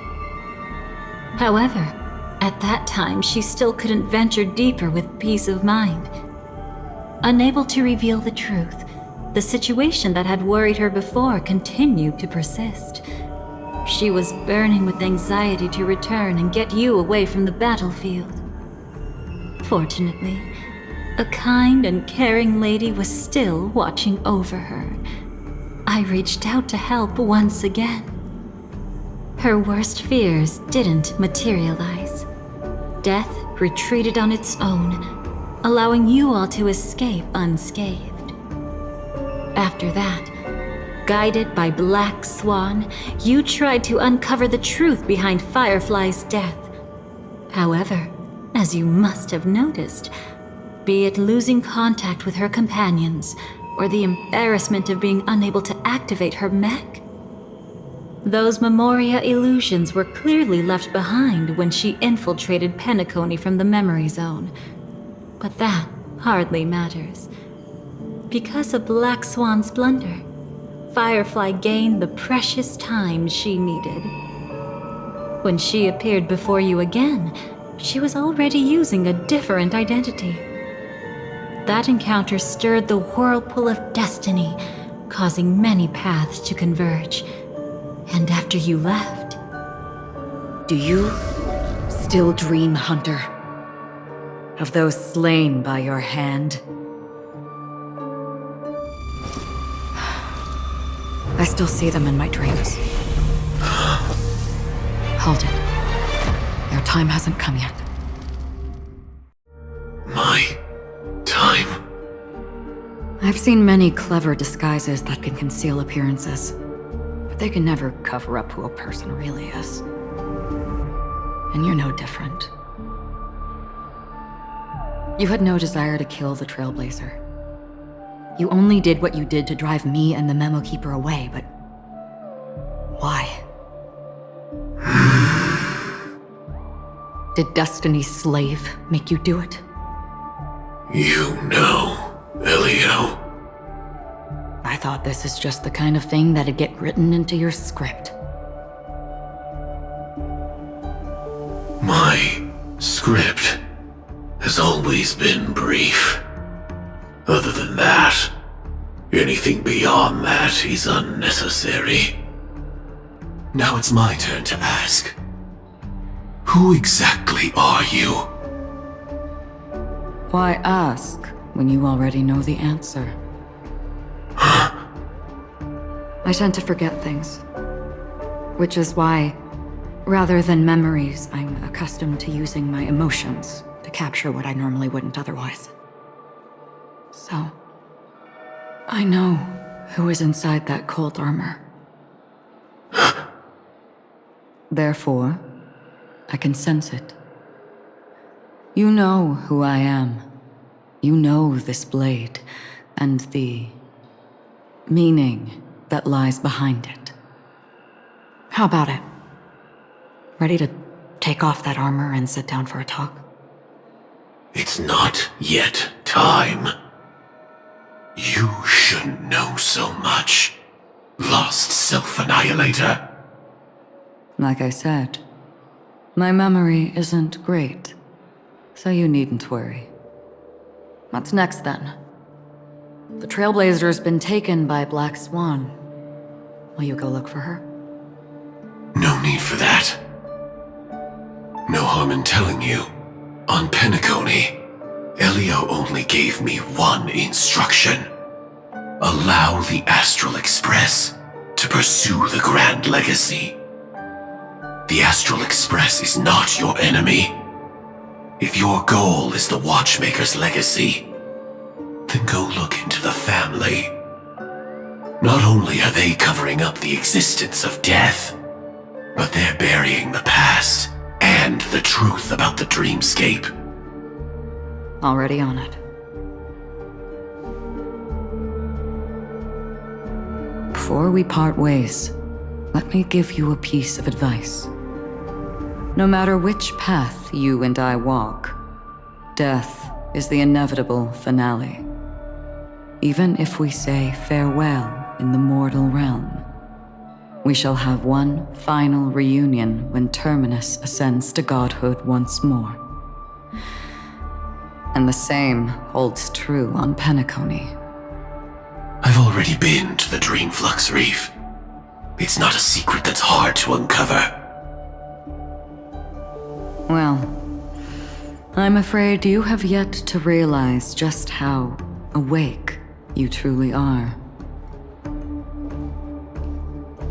Speaker 7: However, at that time she still couldn't venture deeper with peace of mind. Unable to reveal the truth, the situation that had worried her before continued to persist. She was burning with anxiety to return and get you away from the battlefield. Fortunately, a kind and caring lady was still watching over her. I reached out to help once again. Her worst fears didn't materialize. Death retreated on its own, allowing you all to escape unscathed. After that, guided by Black Swan, you tried to uncover the truth behind Firefly's death. However, as you must have noticed, be it losing contact with her companions, or the embarrassment of being unable to activate her mech, those Memoria illusions were clearly left behind when she infiltrated Penacony from the memory zone. But that hardly matters. Because of Black Swan's blunder, Firefly gained the precious time she needed. When she appeared before you again, she was already using a different identity. That encounter stirred the whirlpool of destiny, causing many paths to converge. And after you left...
Speaker 9: Do you still dream, Hunter? Of those slain by your hand? I still see them in my dreams. Hold it. Your time hasn't come yet.
Speaker 8: My time?
Speaker 9: I've seen many clever disguises that can conceal appearances, but they can never cover up who a person really is. And you're no different. You had no desire to kill the Trailblazer. You only did what you did to drive me and the Memo Keeper away, but... why? Did Destiny's slave make you do it?
Speaker 8: You know, Elio.
Speaker 9: I thought this is just the kind of thing that'd get written into your script.
Speaker 8: My script has always been brief. Other than that, anything beyond that is unnecessary. Now it's my turn to ask. Who exactly are you?
Speaker 9: Why ask when you already know the answer? I tend to forget things. Which is why, rather than memories, I'm accustomed to using my emotions to capture what I normally wouldn't otherwise. So, I know who is inside that cold armor. Therefore, I can sense it. You know who I am. You know this blade, and the meaning that lies behind it. How about it? Ready to take off that armor and sit down for a talk?
Speaker 8: It's not yet time. You shouldn't know so much, lost self-annihilator.
Speaker 9: Like I said, my memory isn't great, so you needn't worry. What's next then? The Trailblazer's been taken by Black Swan. Will you go look for her?
Speaker 8: No need for that. No harm in telling you. On Penacony, Elio only gave me one instruction. Allow the Astral Express to pursue the Grand Legacy. The Astral Express is not your enemy. If your goal is the Watchmaker's legacy, then go look into the family. Not only are they covering up the existence of death, but they're burying the past and the truth about the dreamscape.
Speaker 9: Already on it. Before we part ways, let me give you a piece of advice. No matter which path you and I walk, death is the inevitable finale. Even if we say farewell in the mortal realm, we shall have one final reunion when Terminus ascends to godhood once more. And the same holds true on Penacony.
Speaker 8: I've already been to the Dreamflux Reef. It's not a secret that's hard to uncover.
Speaker 9: Well, I'm afraid you have yet to realize just how awake you truly are.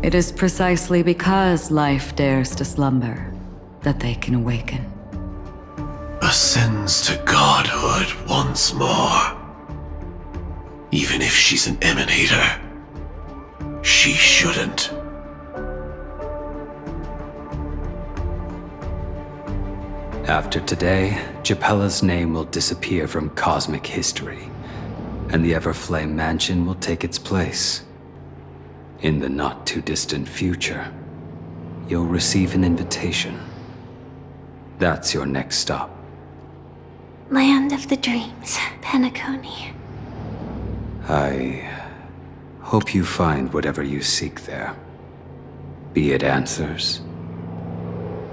Speaker 9: It is precisely because life dares to slumber that they can awaken.
Speaker 8: Ascends to godhood once more. Even if she's an emanator, she shouldn't.
Speaker 10: After today, Japella's name will disappear from cosmic history, and the Everflame Mansion will take its place. In the not-too-distant future, you'll receive an invitation. That's your next stop.
Speaker 1: Land of the Dreams, Penacony.
Speaker 10: I hope you find whatever you seek there. Be it answers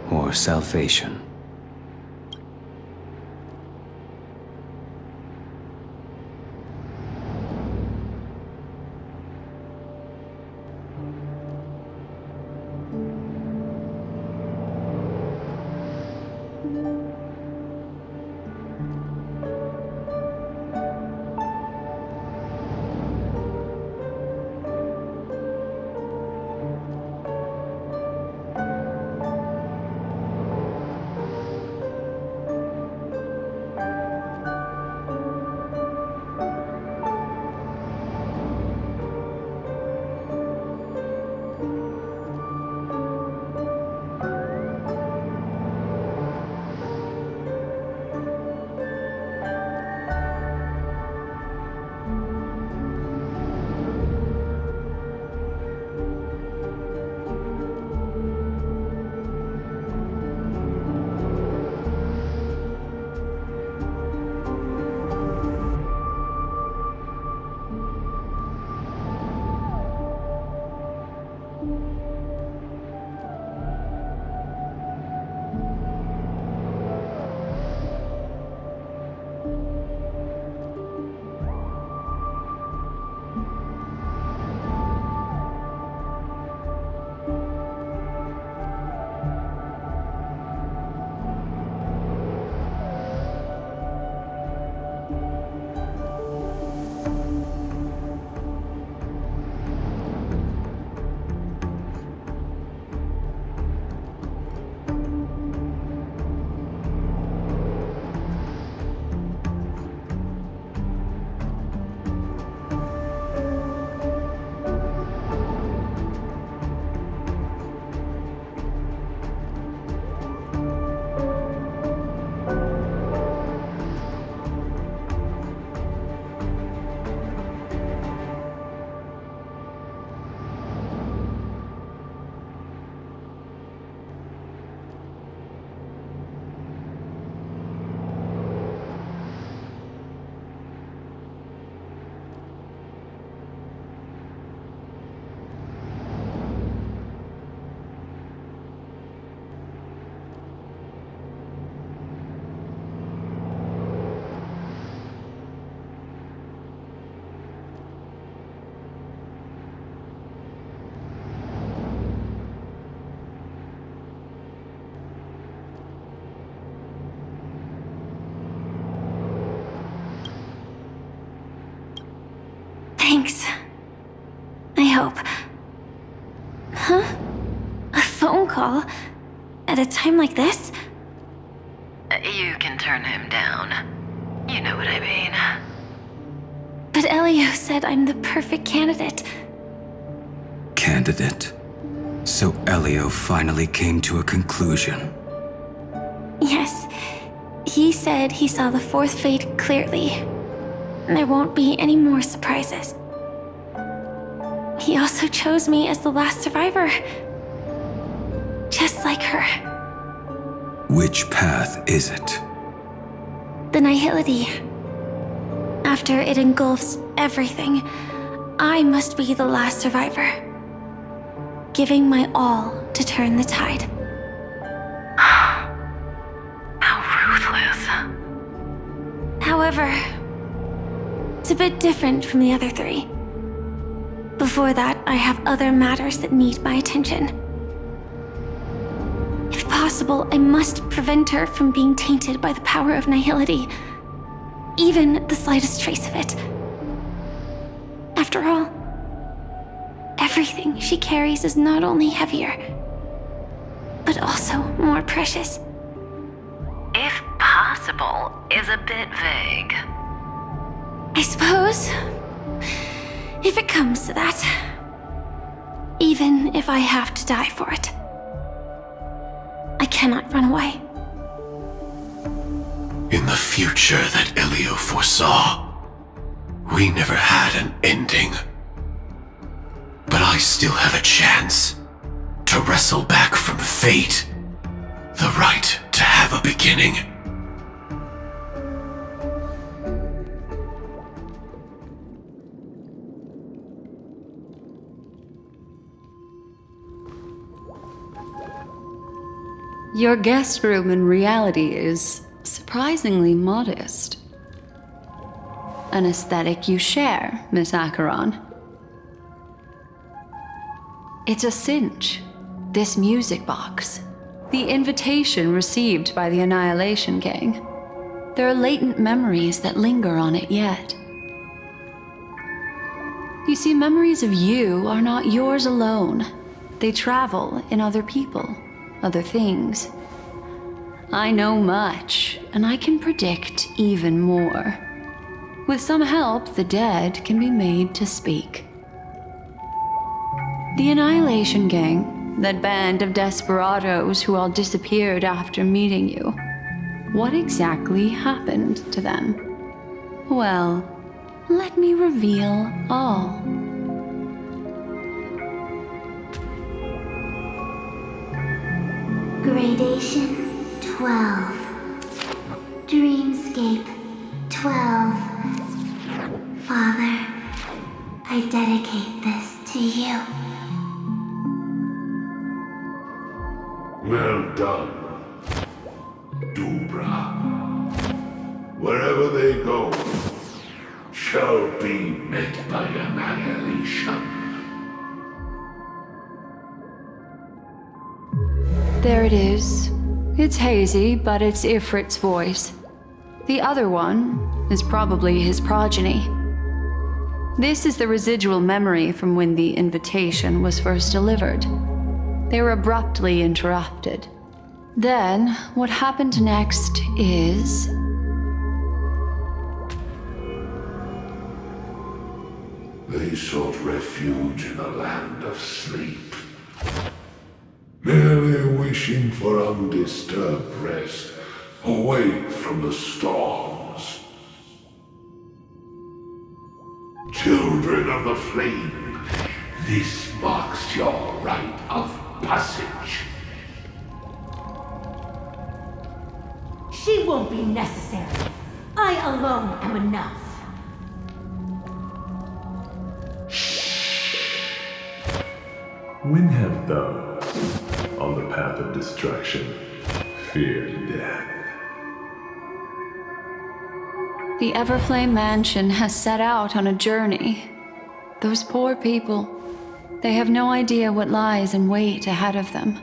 Speaker 10: or salvation.
Speaker 1: hope. Huh? A phone call? At a time like this?
Speaker 11: You can turn him down. You know what I mean.
Speaker 1: But Elio said I'm the perfect candidate.
Speaker 10: Candidate. So Elio finally came to a conclusion.
Speaker 1: Yes. He said he saw the fourth fate clearly. There won't be any more surprises. He also chose me as the last survivor. Just like her.
Speaker 10: Which path is it?
Speaker 1: The nihility. After it engulfs everything, I must be the last survivor. Giving my all to turn the tide.
Speaker 11: How ruthless.
Speaker 1: However, it's a bit different from the other three. Before that, I have other matters that need my attention. If possible, I must prevent her from being tainted by the power of nihility. Even the slightest trace of it. After all, everything she carries is not only heavier, but also more precious.
Speaker 11: If possible is a bit vague.
Speaker 1: I suppose, if it comes to that, even if I have to die for it, I cannot run away.
Speaker 8: In the future that Elio foresaw, we never had an ending. But I still have a chance to wrestle back from fate the right to have a beginning.
Speaker 9: Your guest room in reality is surprisingly modest. An aesthetic you share, Miss Acheron. It's a cinch. This music box. The invitation received by the Annihilation Gang. There are latent memories that linger on it yet. You see, memories of you are not yours alone. They travel in other people, other things. I know much, and I can predict even more. With some help, the dead can be made to speak. The Annihilation Gang, that band of desperados who all disappeared after meeting you. What exactly happened to them? Well, let me reveal all.
Speaker 6: Gradation 12. Dreamscape 12. Father, I dedicate this to you.
Speaker 12: Well done, Dubra. Wherever they go, shall be met by annihilation.
Speaker 9: There it is. It's hazy, but it's Ifrit's voice. The other one is probably his progeny. This is the residual memory from when the invitation was first delivered. They were abruptly interrupted. Then, what happened next is...
Speaker 12: They sought refuge in a land of sleep, merely wishing for undisturbed rest, away from the storms. Children of the flame, this marks your rite of passage.
Speaker 13: She won't be necessary. I alone am enough.
Speaker 12: When have those on the path of destruction feared death?
Speaker 9: The Everflame Mansion has set out on a journey. Those poor people, they have no idea what lies in wait ahead of them.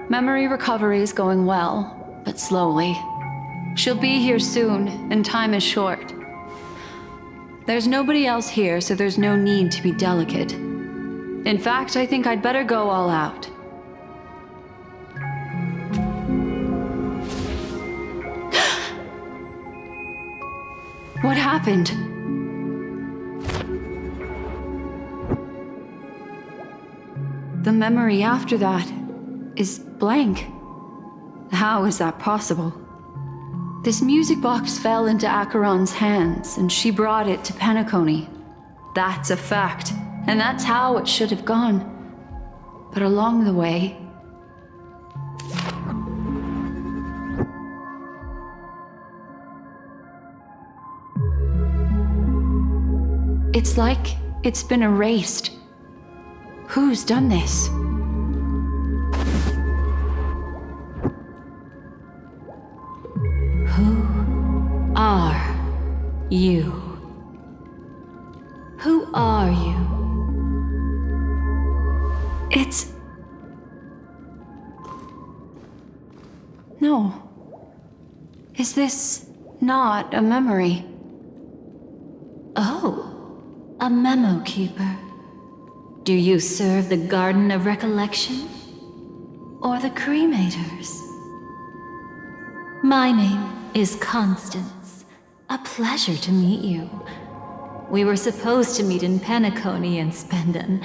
Speaker 9: Memory recovery is going well, but slowly. She'll be here soon, and time is short. There's nobody else here, so there's no need to be delicate. In fact, I think I'd better go all out. What happened? The memory after that is blank. How is that possible? This music box fell into Acheron's hands, and she brought it to Penacony. That's a fact, and that's how it should have gone. But along the way... it's like it's been erased. Who's done this? Who are you? Who are you? It's... No. Is this not a memory? Oh, a memo keeper. Do you serve the Garden of Recollection? Or the Cremators? My name is Constance. A pleasure to meet you. We were supposed to meet in Penacony and spend an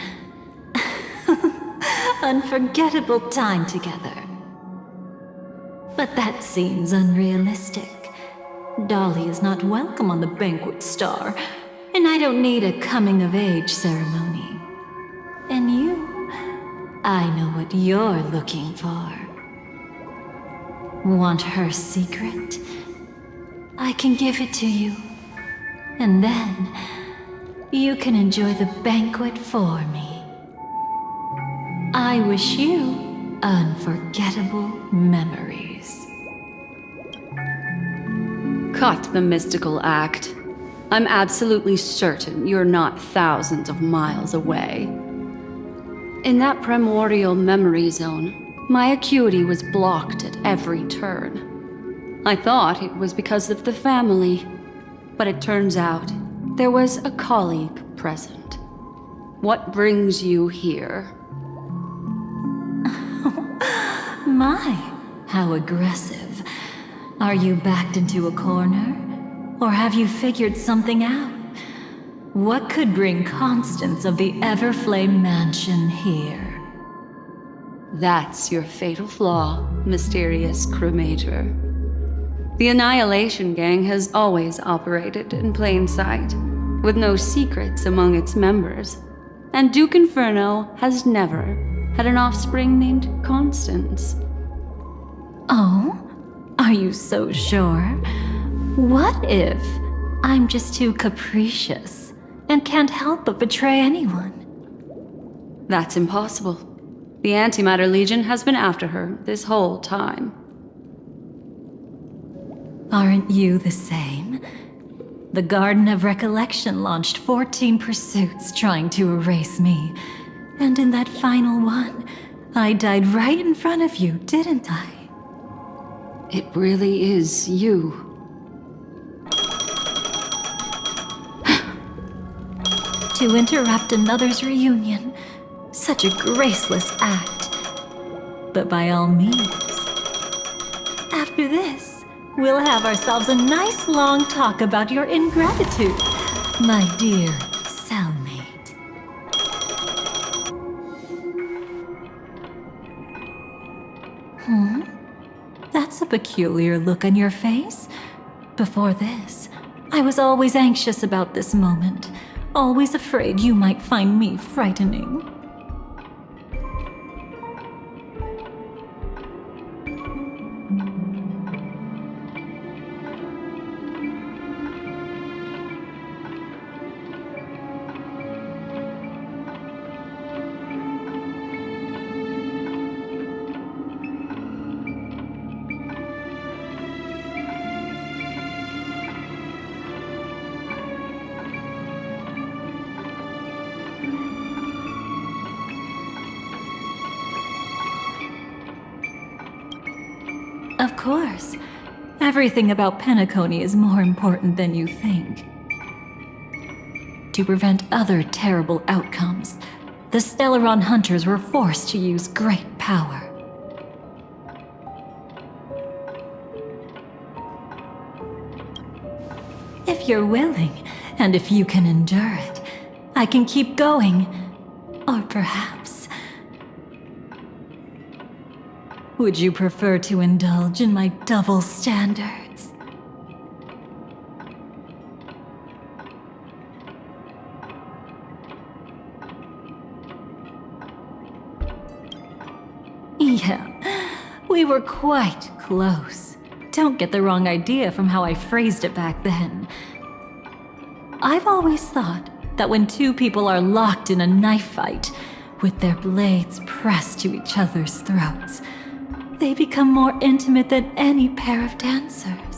Speaker 9: unforgettable time together. But that seems unrealistic. Dolly is not welcome on the Banquet Star, and I don't need a coming-of-age ceremony. And you, I know what you're looking for. Want her secret? I can give it to you. And then, you can enjoy the banquet for me. I wish you unforgettable memories. Cut the mystical act. I'm absolutely certain you're not thousands of miles away. In that primordial memory zone, my acuity was blocked at every turn. I thought it was because of the family, but it turns out there was a colleague present. What brings you here? My, how aggressive. Are you backed into a corner? Or have you figured something out? What could bring Constance of the Everflame Mansion here? That's your fatal flaw, mysterious cremator. The Annihilation Gang has always operated in plain sight, with no secrets among its members. And Duke Inferno has never had an offspring named Constance. Oh? Are you so sure? What if I'm just too capricious and can't help but betray anyone? That's impossible. The Antimatter Legion has been after her this whole time. Aren't you the same? The Garden of Recollection launched 14 pursuits trying to erase me. And in that final one, I died right in front of you, didn't I? It really is you. To interrupt another's reunion. Such a graceless act. But by all means. After this, we'll have ourselves a nice long talk about your ingratitude, my dear cellmate. That's a peculiar look on your face. Before this, I was always anxious about this moment. Always afraid you might find me frightening. Of course. Everything about Penacony is more important than you think.
Speaker 7: to prevent other terrible outcomes, the Stellaron hunters were forced to use great power. If you're willing, and if you can endure it, I can keep going. Or perhaps... would you prefer to indulge in my double standards? Yeah, we were quite close. Don't get the wrong idea from how I phrased it back then. I've always thought that when two people are locked in a knife fight, with their blades pressed to each other's throats, they become more intimate than any pair of dancers.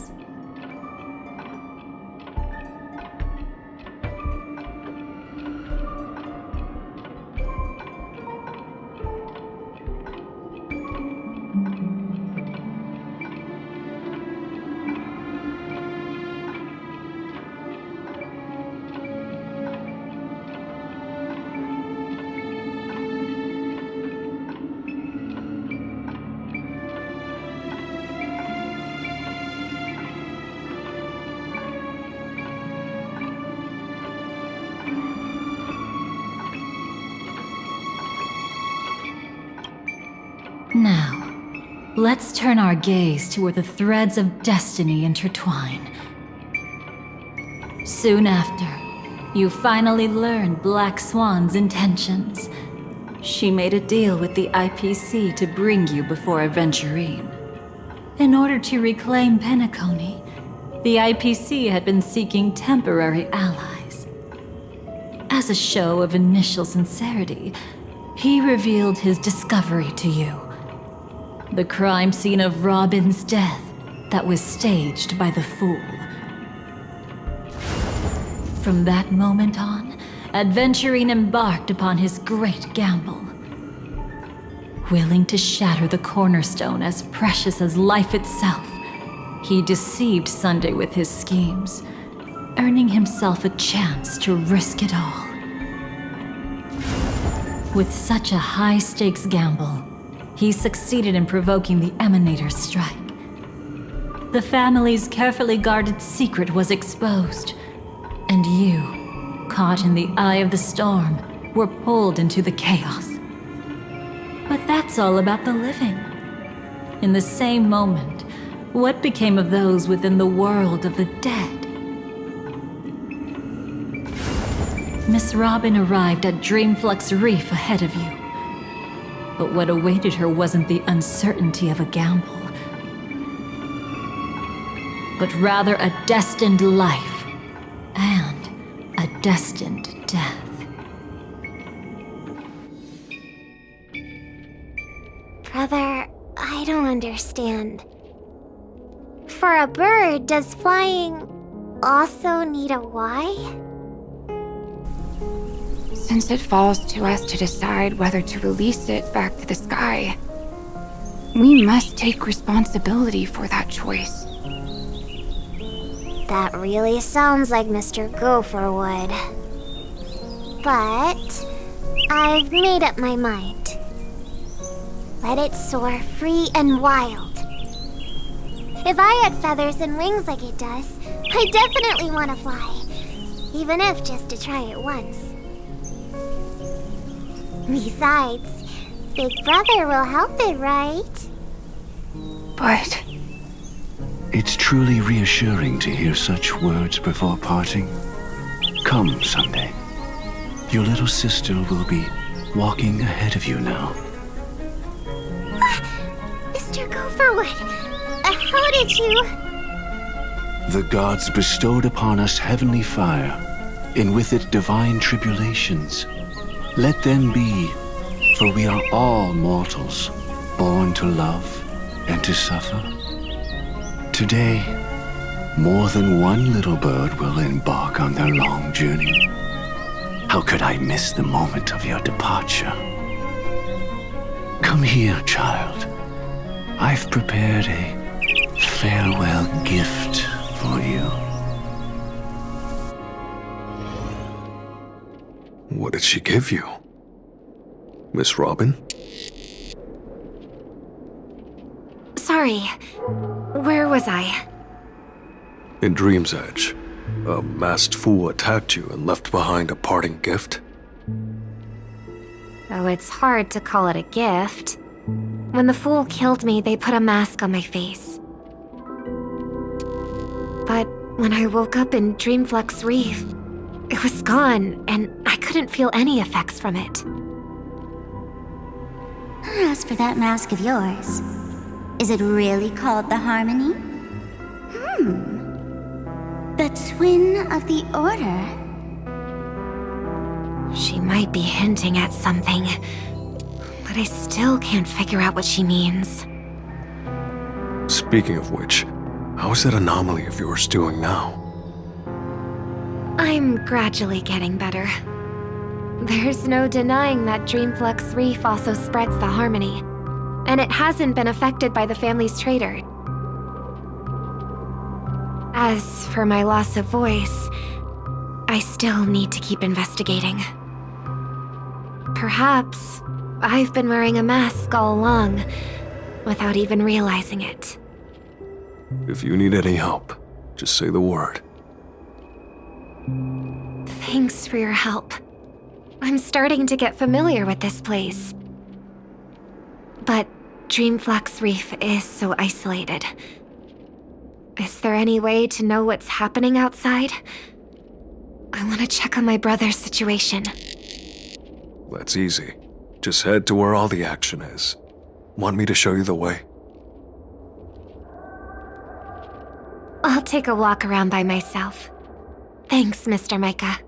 Speaker 7: Now, let's turn our gaze to where the threads of destiny intertwine. Soon after, you finally learn Black Swan's intentions. She made a deal with the IPC to bring you before Aventurine. In order to reclaim Penacony, the IPC had been seeking temporary allies. As a show of initial sincerity, he revealed his discovery to you. The crime scene of Robin's death that was staged by the Fool. From that moment on, Aventurine embarked upon his great gamble. Willing to shatter the cornerstone as precious as life itself, he deceived Sunday with his schemes, earning himself a chance to risk it all. With such a high-stakes gamble, he succeeded in provoking the Emanator's strike. The family's carefully guarded secret was exposed, and you, caught in the eye of the storm, were pulled into the chaos. But that's all about the living. In the same moment, what became of those within the world of the dead? Miss Robin arrived at Dreamflux Reef ahead of you. But what awaited her wasn't the uncertainty of a gamble, but rather a destined life and a destined death.
Speaker 1: Brother, I don't understand. For a bird, does flying also need a why?
Speaker 14: Since it falls to us to decide whether to release it back to the sky, we must take responsibility for that choice.
Speaker 1: That really sounds like Mr. Gopher would. But I've made up my mind. Let it soar free and wild. If I had feathers and wings like it does, I definitely want to fly. Even if just to try it once. Besides, Big Brother will help it, right?
Speaker 8: But it's truly reassuring to hear such words before parting. Come, Sunday. Your little sister will be walking ahead of you now.
Speaker 1: Mr. Gopherwood, how did you...
Speaker 8: The gods bestowed upon us heavenly fire, and with it divine tribulations. Let them be, for we are all mortals, born to love and to suffer. Today, more than one little bird will embark on their long journey. How could I miss the moment of your departure? Come here, child. I've prepared a farewell gift.
Speaker 15: gift for you. What did she give you? Miss Robin?
Speaker 1: Sorry. Where was I?
Speaker 15: In Dream's Edge, a masked fool attacked you and left behind a parting gift?
Speaker 1: Though it's hard to call it a gift. When the fool killed me, they put a mask on my face. But when I woke up in Dreamflux Reef, it was gone, and I couldn't feel any effects from it.
Speaker 6: As for that mask of yours, is it really called the Harmony? The twin of the Order.
Speaker 1: She might be hinting at something, but I still can't figure out what she means.
Speaker 15: Speaking of which, how is that anomaly of yours doing now?
Speaker 1: I'm gradually getting better. There's no denying that Dreamflux Reef also spreads the Harmony, and it hasn't been affected by the family's traitor. As for my loss of voice, I still need to keep investigating. Perhaps I've been wearing a mask all along, without even realizing it.
Speaker 15: If you need any help, just say the word.
Speaker 1: Thanks for your help. I'm starting to get familiar with this place. But Dreamflux Reef is so isolated. Is there any way to know what's happening outside? I want to check on my brother's situation.
Speaker 15: That's easy. Just head to where all the action is. Want me to show you the way?
Speaker 1: I'll take a walk around by myself. Thanks, Mr. Micah.